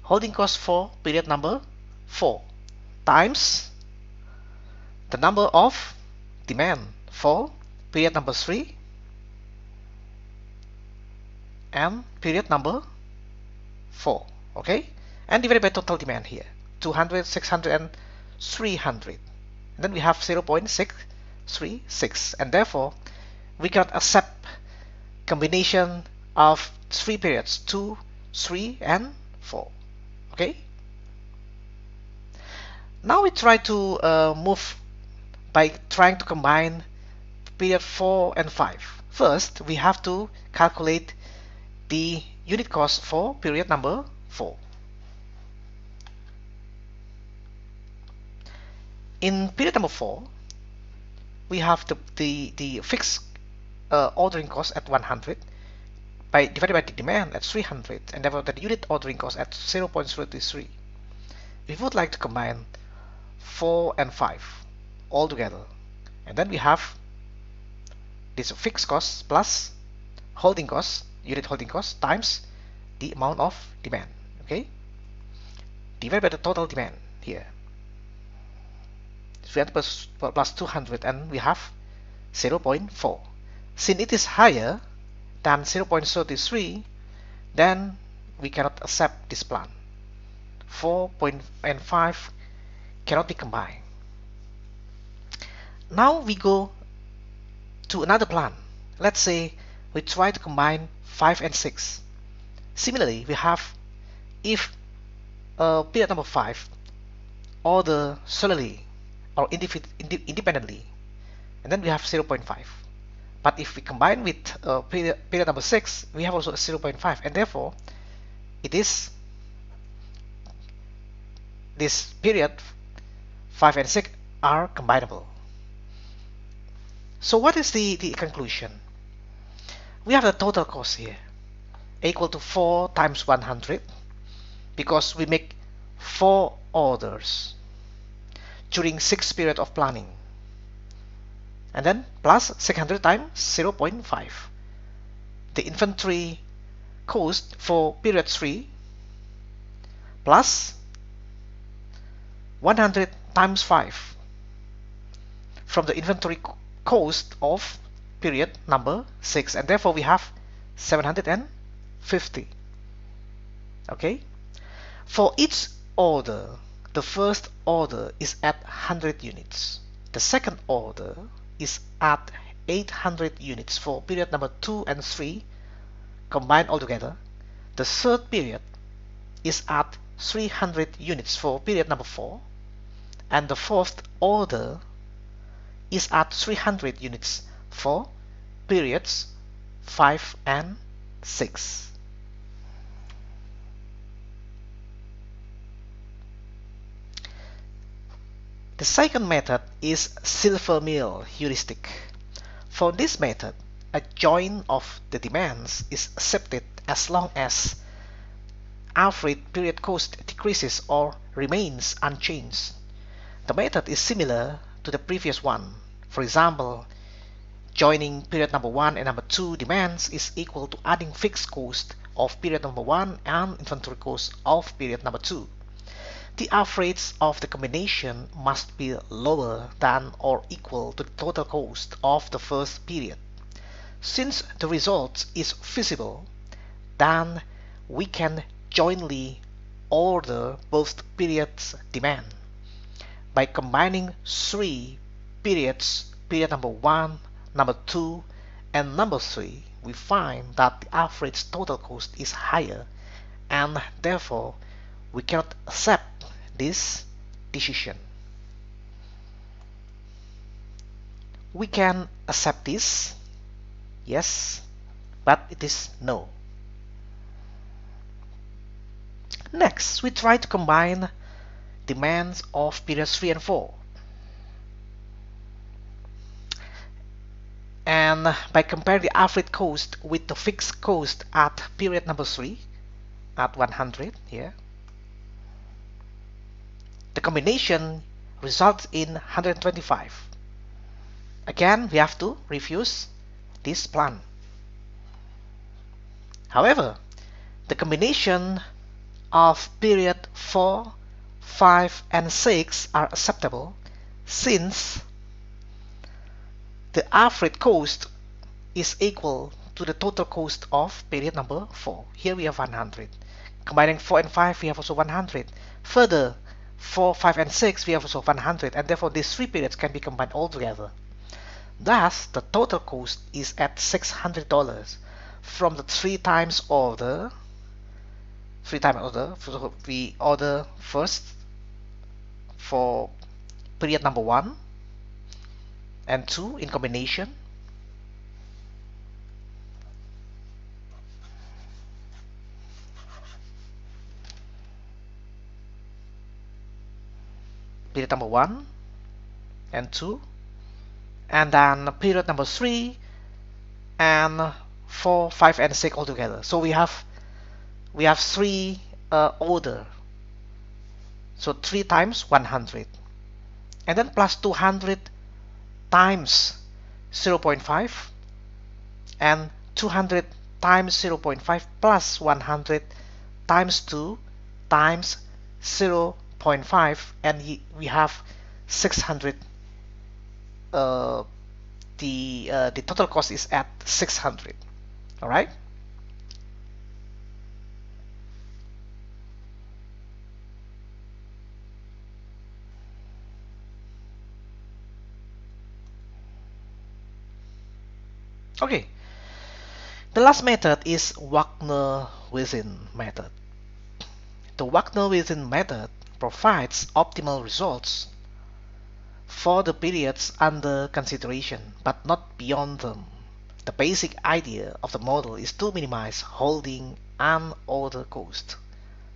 holding cost for period number 4 times the number of demand for period number 3 and period number 4, okay, and divided by total demand here 200, 600 and 300, and then we have 0.636, and therefore we cannot accept combination of 3 periods 2, 3 and 4. Okay, now we try to move by trying to combine period 4 and 5. First we have to calculate the unit cost for period number 4. In period number 4, we have the fixed ordering cost at 100 divided by the demand at 300, and therefore the unit ordering cost at 0.33. We would like to combine 4 and 5 all together, and then we have this fixed cost plus holding cost, unit holding cost, times the amount of demand, okay, divided by the total demand here. 300 plus 200, and we have 0.4. Since it is higher than 0.33, then we cannot accept this plan. 4 and 5 cannot be combined. Now we go to another plan. Let's say we try to combine 5 and 6. Similarly, we have, if period number 5 order solely or independently, and then we have 0.5. But if we combine with period number 6, we have also a 0.5, and therefore it is this period 5 and 6 are combinable. So what is the conclusion? We have the total cost here equal to 4 times 100, because we make 4 orders during 6 period of planning, and then plus 600 times 0.5. The inventory cost for period 3 plus 100 times 5 from the inventory cost of period number 6, and therefore we have 750. Okay, for each order, the first order is at 100 units, the second order is at 800 units for period number 2 and 3 combined altogether. The third period is at 300 units for period number 4, and the fourth order is at 300 units for periods 5 and 6. The second method is silver meal heuristic. For this method, a joint of the demands is accepted as long as average period cost decreases or remains unchanged. The method is similar to the previous one. For example, joining period number 1 and number 2 demands is equal to adding fixed cost of period number 1 and inventory cost of period number 2. The average of the combination must be lower than or equal to the total cost of the first period. Since the result is feasible, then we can jointly order both periods' demand. By combining 3 periods, period number 1, number 2, and number 3, we find that the average total cost is higher, and therefore we cannot accept this decision. We can accept this, yes, but it is no. Next, we try to combine demands of periods 3 and 4. And by comparing the average cost with the fixed cost at period number 3 at 100 here, the combination results in 125. Again, we have to refuse this plan. However, the combination of period 4, 5, and 6 are acceptable since the average cost is equal to the total cost of period number 4. Here we have 100. Combining 4 and 5, we have also 100. Further, 4, 5, and 6, we have also 100, and therefore these 3 periods can be combined all together. Thus, the total cost is at $600 from the 3 times order. So we order first for period number 1 and 2 in combination. Period number 1 and 2, and then period number 3 and 4, 5, and 6 altogether. So we have 3 order. So 3 times 100, and then plus 200 times 0.5, and 200 times 0.5 plus 100 times 2 times 0.5, and we have 600. The total cost is at 600. All right. Okay. The last method is Wagner-Witten method. The Wagner-Witten method provides optimal results for the periods under consideration, but not beyond them. The basic idea of the model is to minimize holding and order cost.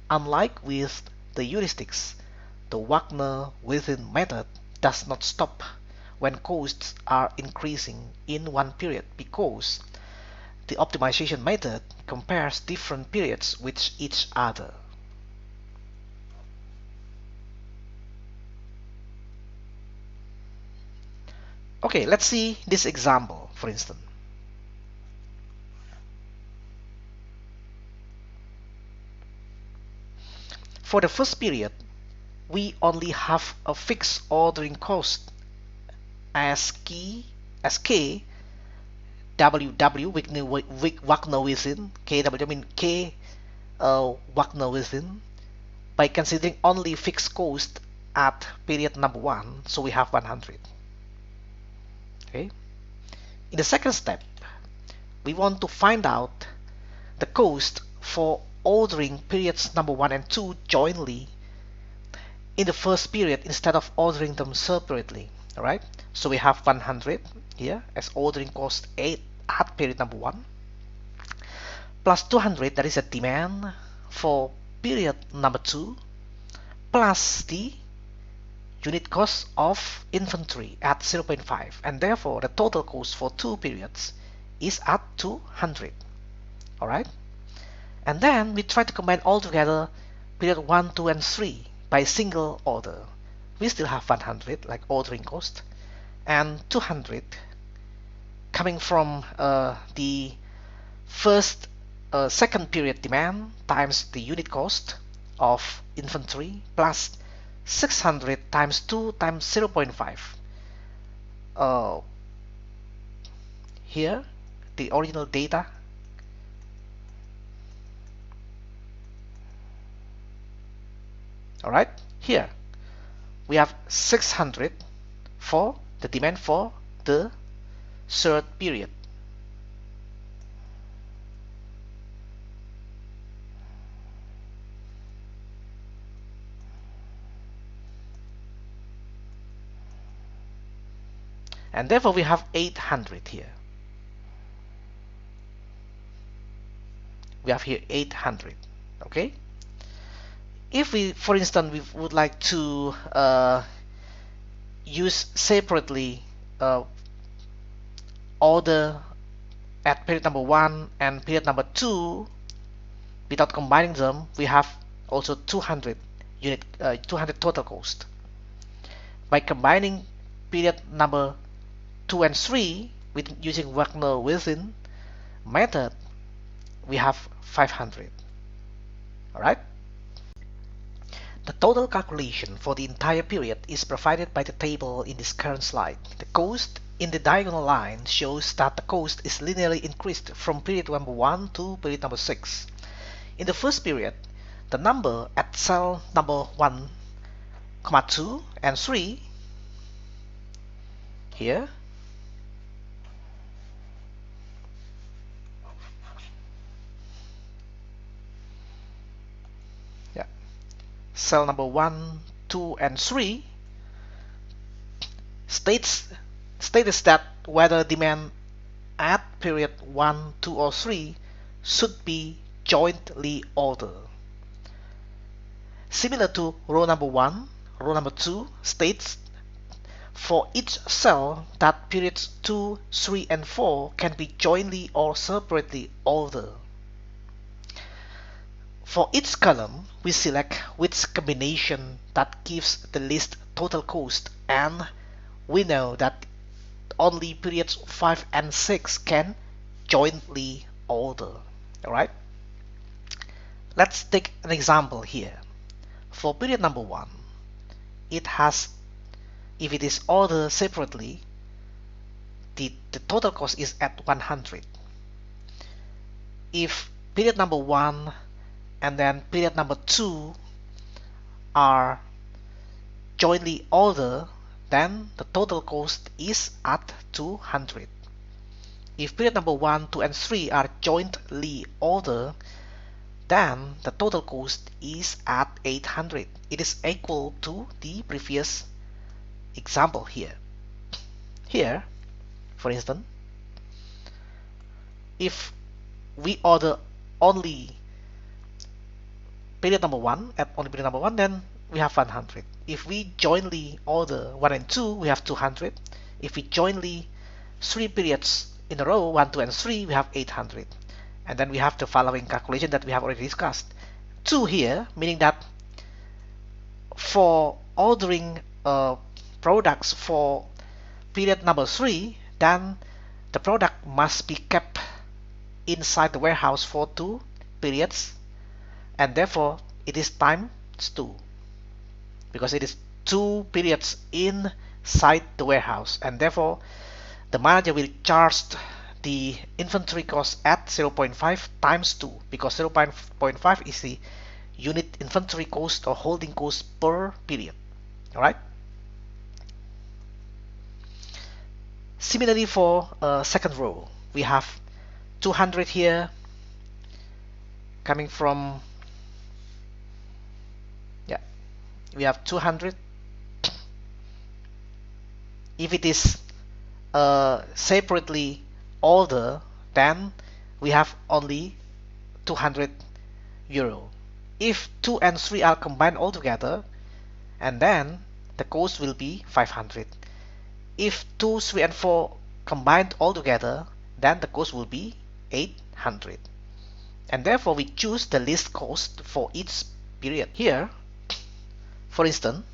Unlike with the heuristics, the Wagner-Witten method does not stop when costs are increasing in one period, because the optimization method compares different periods with each other. Okay, let's see this example, for instance. For the first period, we only have a fixed ordering cost as K WW Wagner-Witten, KW, I mean K Wagner-Witten, by considering only fixed cost at period number 1, so we have 100. Okay. In the second step, we want to find out the cost for ordering periods number 1 and 2 jointly in the first period instead of ordering them separately. Alright, so we have 100 here as ordering cost 8 at period number 1, plus 200, that is a demand for period number 2, plus the unit cost of inventory at 0.5, and therefore the total cost for 2 periods is at 200. Alright, and then we try to combine all together period 1, 2, and 3 by single order. We still have 100 like ordering cost, and 200 coming from the second period demand times the unit cost of inventory, plus 600 times 2 times 0.5. Here the original data. Alright, here we have 600 for the demand for the third period. And therefore we have 800 here. We have here 800. Okay. If we, for instance, we would like to use separately order at period number 1 and period number 2 without combining them, we have also 200 total cost. By combining period number 2 and 3 with using Wagner-Witten method, we have 500. Alright? The total calculation for the entire period is provided by the table in this current slide. The cost in the diagonal line shows that the cost is linearly increased from period number 1 to period number 6. In the first period, the number at cell number 1, 2, and 3 here cell number 1, 2, and 3 states that whether demand at period 1, 2, or 3 should be jointly ordered. Similar to row number 1, row number 2 states For each cell, that periods 2, 3, and 4 can be jointly or separately ordered. For each column, we select which combination that gives the least total cost, and we know that only periods 5 and 6 can jointly order. Alright? Let's take an example here. For period number 1, it has, if it is ordered separately, the total cost is at 100. If period number 1 and then period number 2 are jointly ordered, then the total cost is at 200. If period number 1, 2, and 3 are jointly ordered, then the total cost is at 800. It is equal to the previous example here. Here, for instance, if we order only period number 1 at only period number 1, then we have 100. If we jointly order 1 and 2, we have 200. If we jointly 3 periods in a row, 1, 2, and 3, we have 800. And then we have the following calculation that we have already discussed. 2 here, meaning that for ordering products for period number 3, then the product must be kept inside the warehouse for 2 periods, and therefore it is times 2, because it is 2 periods inside the warehouse, and therefore the manager will charge the inventory cost at 0.5 times 2, because 0.5 is the unit inventory cost or holding cost per period. Alright? Similarly, for second row, we have 200 here coming from, we have 200. If it is separately ordered, then we have only 200 euro. If 2 and 3 are combined all together, and then the cost will be 500. If 2, 3, and 4 combined all together, then the cost will be 800. And therefore we choose the least cost for each period. Here, for instance,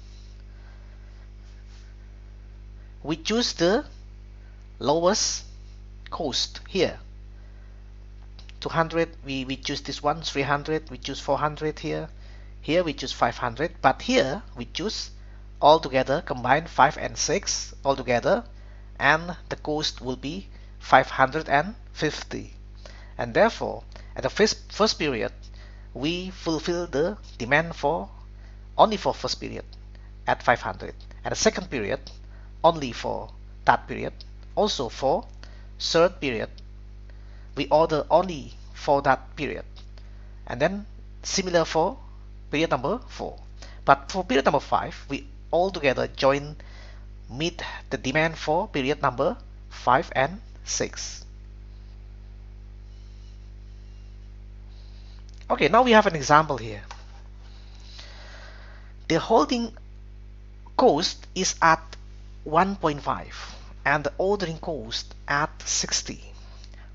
we choose the lowest cost here. 200, we choose this one. 300, we choose 400 here. Here we choose 500, but here we choose all together, combine 5 and 6 all together, and the cost will be 550. And therefore, at the first period, we fulfill the demand for only for first period at 500. At the second period, only for that period. Also for third period, we order only for that period. And then similar for period number 4. But for period number 5, we all together meet the demand for period number 5 and 6. Okay, now we have an example here. The holding cost is at 1.5 and the ordering cost at 60.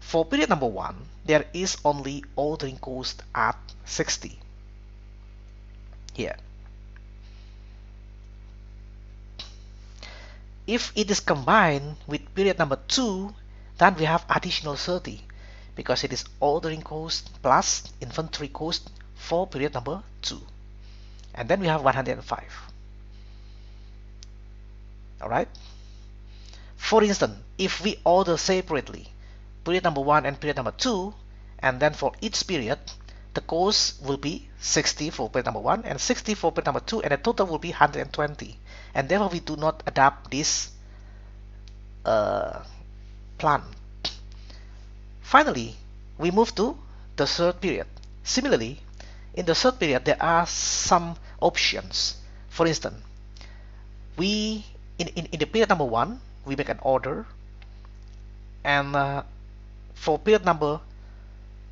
For period number 1, there is only ordering cost at 60 here. If it is combined with period number 2, then we have additional 30, because it is ordering cost plus inventory cost for period number 2. And then we have 105. Alright? For instance, if we order separately period number 1 and period number 2, and then for each period, the cost will be 60 for period number 1 and 60 for period number 2, and the total will be 120. And therefore we do not adapt this plan. Finally, we move to the third period. Similarly, in the third period, there are some options. For instance, we in the period number 1, we make an order, and for period number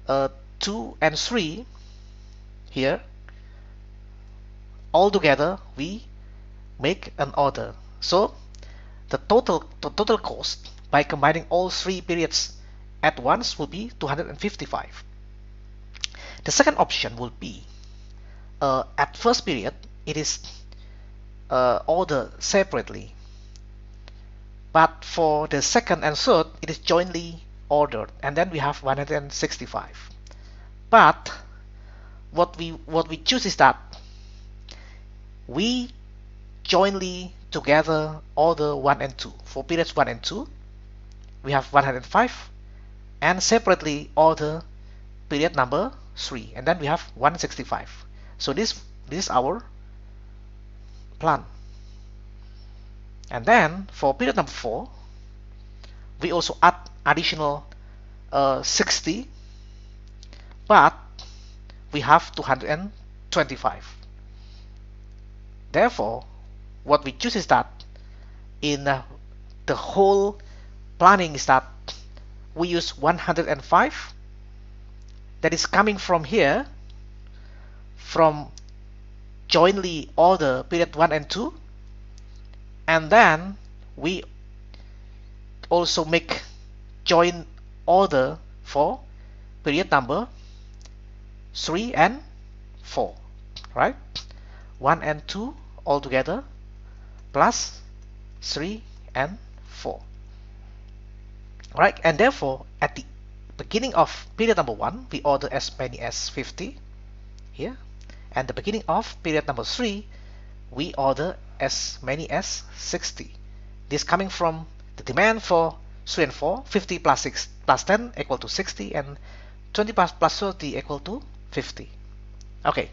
2 and 3 here, all together we make an order. So the total cost by combining all three periods at once will be 255. The second option will be at first period it is ordered separately, but for the second and third it is jointly ordered, and then we have 165. But what we choose is that we jointly together order 1 and 2. For periods 1 and 2 we have 105, and separately order period number 3, and then we have 165. So this is our plan. And then for period number 4 we also add additional 60, but we have 225. Therefore what we choose is that in the whole planning is that we use 105 that is coming from here, from jointly order period 1 and 2, and then we also make joint order for period number 3 and 4, right? 1 and 2 all together plus 3 and 4, right? And therefore at the beginning of period number 1 we order as many as 50 here, and the beginning of period number 3 we order as many as 60. This coming from the demand for 3 and 4, 50 plus 6 plus 10 equal to 60, and 20 plus 30 equal to 50. Okay.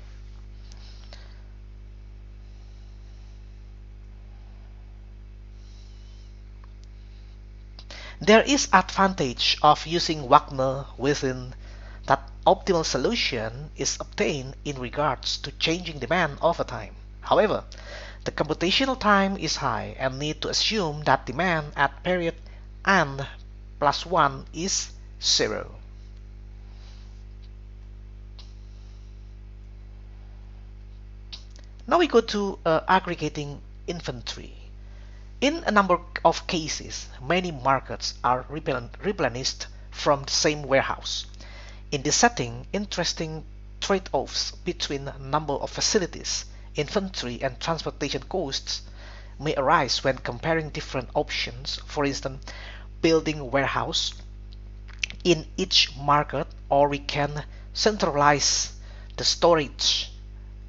There is advantage of using Wagner within that optimal solution is obtained in regards to changing demand over time. However, the computational time is high and need to assume that demand at period n plus 1 is 0. Now we go to aggregating inventory. In a number of cases, many markets are replenished from the same warehouse. In this setting, interesting trade-offs between number of facilities, inventory, and transportation costs may arise when comparing different options. For instance, building warehouse in each market, or we can centralize the storage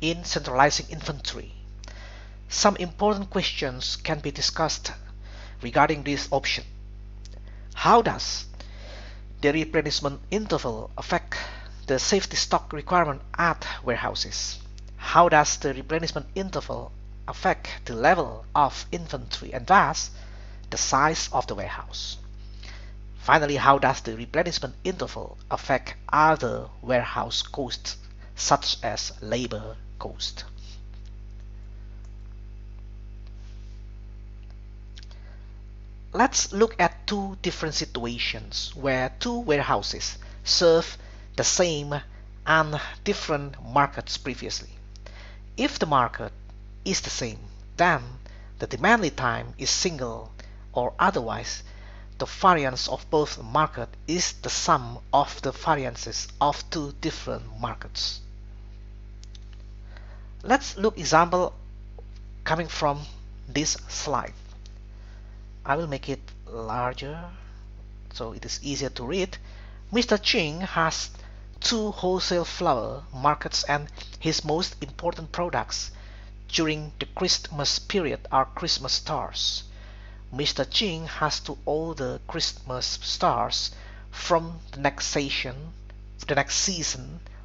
in centralizing inventory. Some important questions can be discussed regarding this option. How does the replenishment interval affect the safety stock requirement at warehouses? How does the replenishment interval affect the level of inventory and thus the size of the warehouse? Finally, how does the replenishment interval affect other warehouse costs such as labor cost? Let's look at two different situations where two warehouses serve the same and different markets previously. If the market is the same, then the demand lead time is single, or otherwise the variance of both markets is the sum of the variances of two different markets. Let's look example coming from this slide. I will make it larger so it is easier to read. Mr. Ching has two wholesale flower markets, and his most important products during the Christmas period are Christmas stars. Mr. Ching has to order Christmas stars from the next season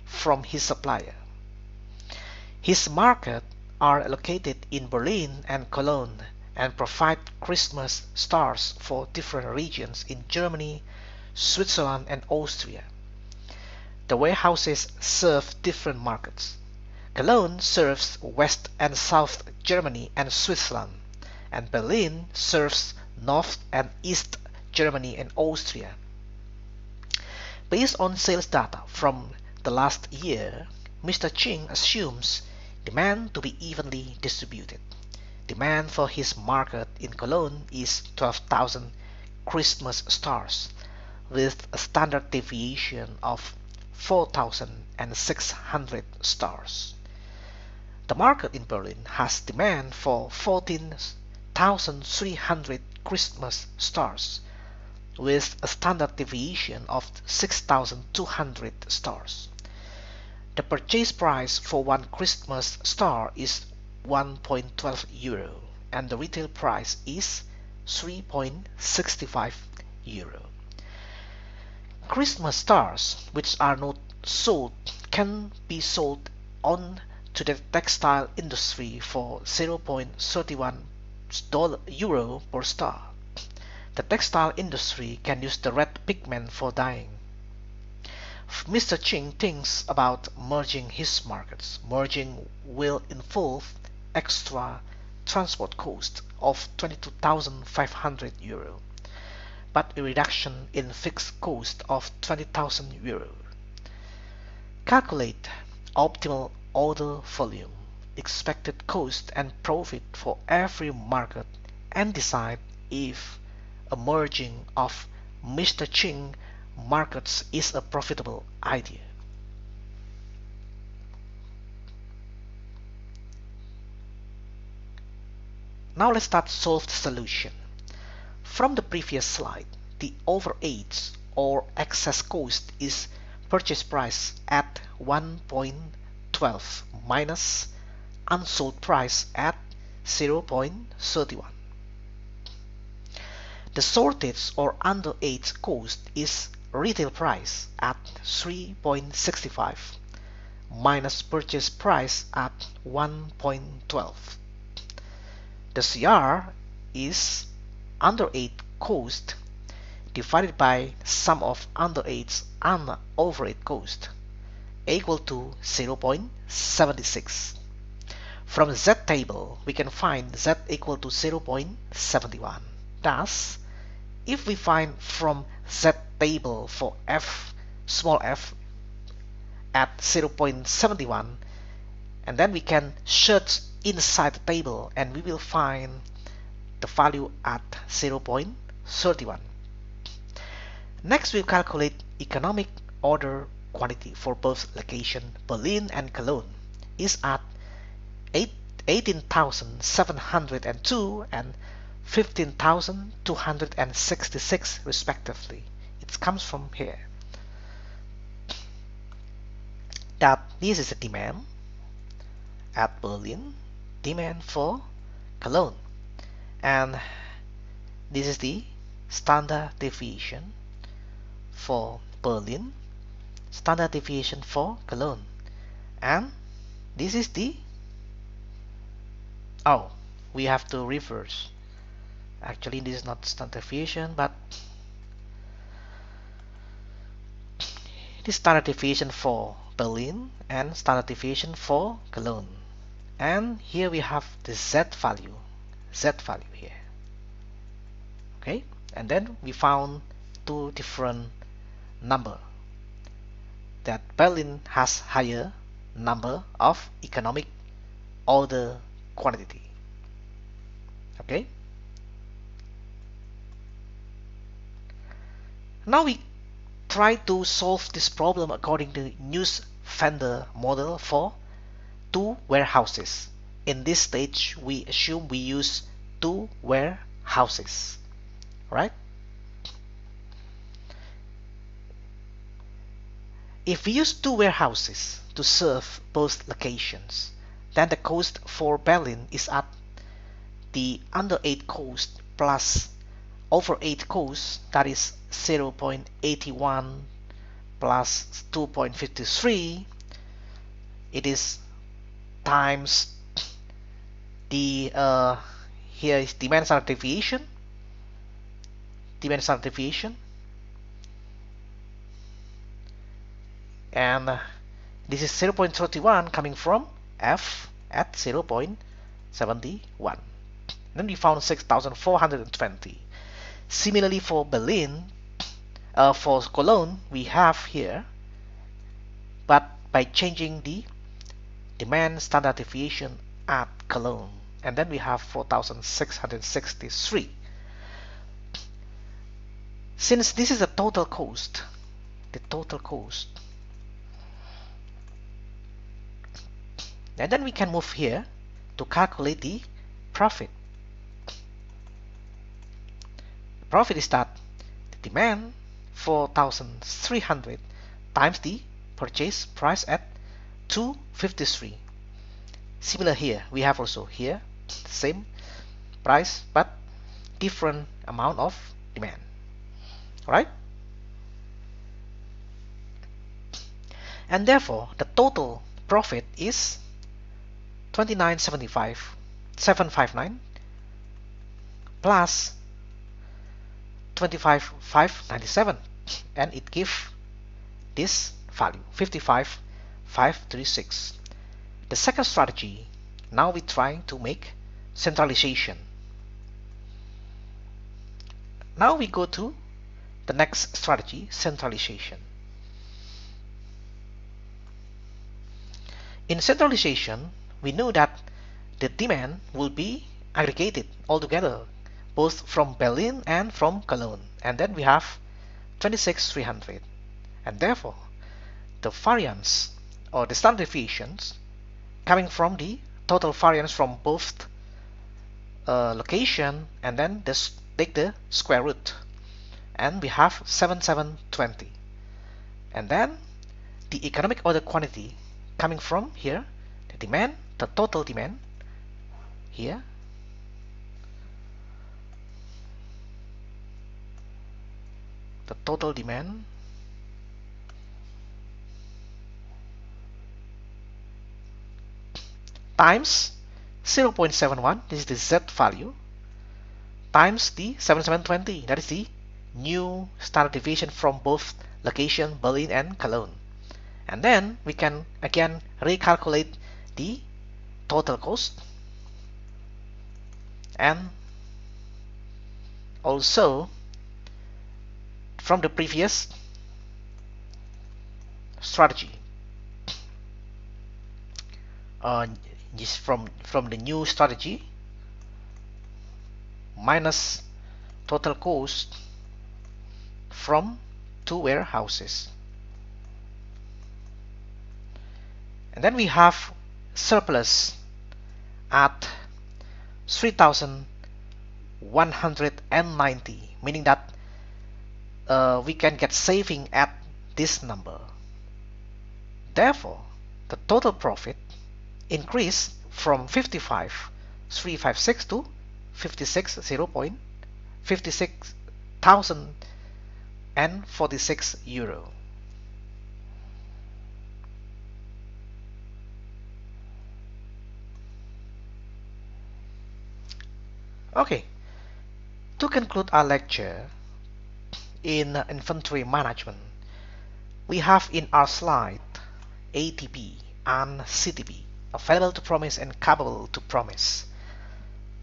from his supplier. His markets are located in Berlin and Cologne and provide Christmas stars for different regions in Germany, Switzerland, and Austria. The warehouses serve different markets. Cologne serves West and South Germany and Switzerland, and Berlin serves North and East Germany and Austria. Based on sales data from the last year, Mr. Ching assumes demand to be evenly distributed. demand for his market in Cologne is 12,000 Christmas stars, with a standard deviation of 4,600 stars. The market in Berlin has demand for 14,300 Christmas stars, with a standard deviation of 6,200 stars. The purchase price for one Christmas star is 1.12 euro and the retail price is 3.65 euro. Christmas stars which are not sold can be sold on to the textile industry for 0.31 euro per star. The textile industry can use the red pigment for dyeing. Mr. Ching thinks about merging his markets. Merging will involve extra transport cost of 22,500 euro, but a reduction in fixed cost of 20,000 euro. Calculate optimal order volume, expected cost and profit for every market and decide if a merging of Mr. Ching markets is a profitable idea. Now let's start solve the solution. From the previous slide, the overage or excess cost is purchase price at 1.12 minus unsold price at 0.31. The shortage or underage cost is retail price at 3.65 minus purchase price at 1.12. The CR is underage cost divided by sum of underage and overage cost equal to 0.76. From Z table we can find Z equal to 0.71. Thus, if we find from Z table for f small f at 0.71, and then we can search inside the table and we will find the value at 0.31. Next we'll calculate economic order quantity for both location Berlin and Cologne is at 18,702 and 15,266 respectively. It comes from here. That this is the demand at Berlin, demand for Cologne, and this is the standard deviation for Berlin, standard deviation for Cologne, and this is the we have to reverse. Actually, this is not standard deviation, but this standard deviation for Berlin and standard deviation for Cologne. And here we have the Z value here. Okay, and then we found two different number. That Berlin has higher number of economic order quantity. Okay. Now we try to solve this problem according to news vendor model for two warehouses. In this stage, we assume we use two warehouses, right? If we use two warehouses to serve both locations, then the cost for Berlin is at the underage cost plus overage cost, that is 0.81 plus 2.53. It is times the here is demand standard deviation, and this is 0.31 coming from F at 0.71. Then we found 6,420. Similarly for Berlin, for Cologne we have here, but by changing the demand standard deviation at Cologne, and then we have 4,663. Since this is the total cost, and then we can move here to calculate the profit. Profit is that the demand 4,300 times the purchase price at 253. Similar here, we have also here the same price but different amount of demand. Alright? And therefore the total profit is 29,759 plus 25,597, and it gives this value 55,536. The second strategy, now we're trying to make centralization. Now we go to the next strategy, centralization. In centralization, we know that the demand will be aggregated altogether, both from Berlin and from Cologne, and then we have 26,300, and therefore the variance or the standard deviations coming from the total variance from both location, and then take the square root, and we have 7720, and then the economic order quantity coming from here, the demand, the total demand here, the total demand times 0.71, this is the Z value, times the 7720, that is the new standard deviation from both location Berlin and Cologne. And then we can again recalculate the total cost, and also from the previous strategy, just from the new strategy minus total cost from two warehouses, and then we have surplus at 3,190, meaning that we can get saving at this number. Therefore the total profit increased from 55,356 to 56,046 euro. Okay, to conclude our lecture in inventory management, we have in our slide ATP and CTP, available to promise and capable to promise.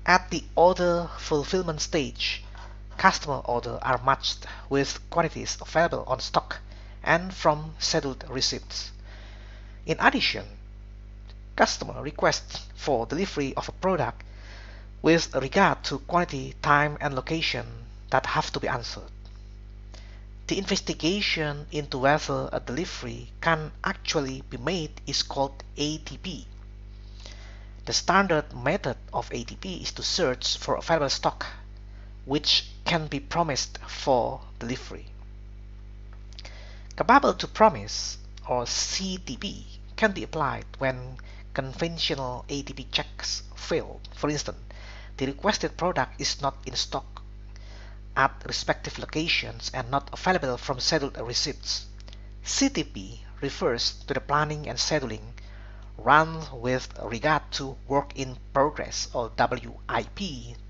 At the order fulfillment stage, customer orders are matched with quantities available on stock and from scheduled receipts. In addition, customer requests for delivery of a product with regard to quantity, time, and location that have to be answered. The investigation into whether a delivery can actually be made is called ATP. The standard method of ATP is to search for available stock which can be promised for delivery. Capable to promise, or CTP, can be applied when conventional ATP checks fail. For instance, the requested product is not in stock at respective locations and not available from scheduled receipts. CTP refers to the planning and scheduling run with regard to work in progress, or WIP,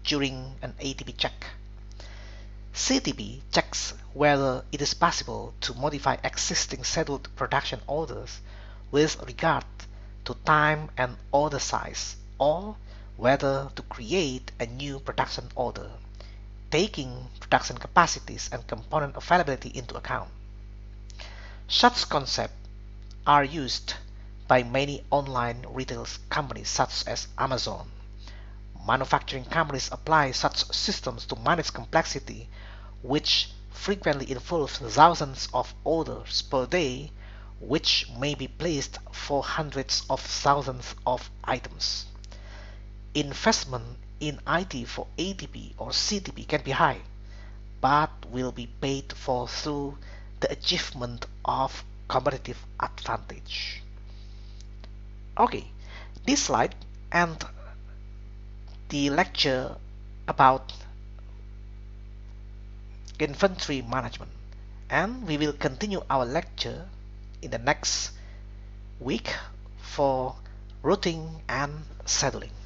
during an ATP check. CTP checks whether it is possible to modify existing scheduled production orders with regard to time and order size, or whether to create a new production order, taking production capacities and component availability into account. Such concepts are used by many online retail companies such as Amazon, Manufacturing companies apply such systems to manage complexity, which frequently involves thousands of orders per day, which may be placed for hundreds of thousands of items. Investment in IT for ATP or CTP can be high, but will be paid for through the achievement of competitive advantage. Okay, this slide and the lecture about inventory management, and we will continue our lecture in the next week for routing and scheduling.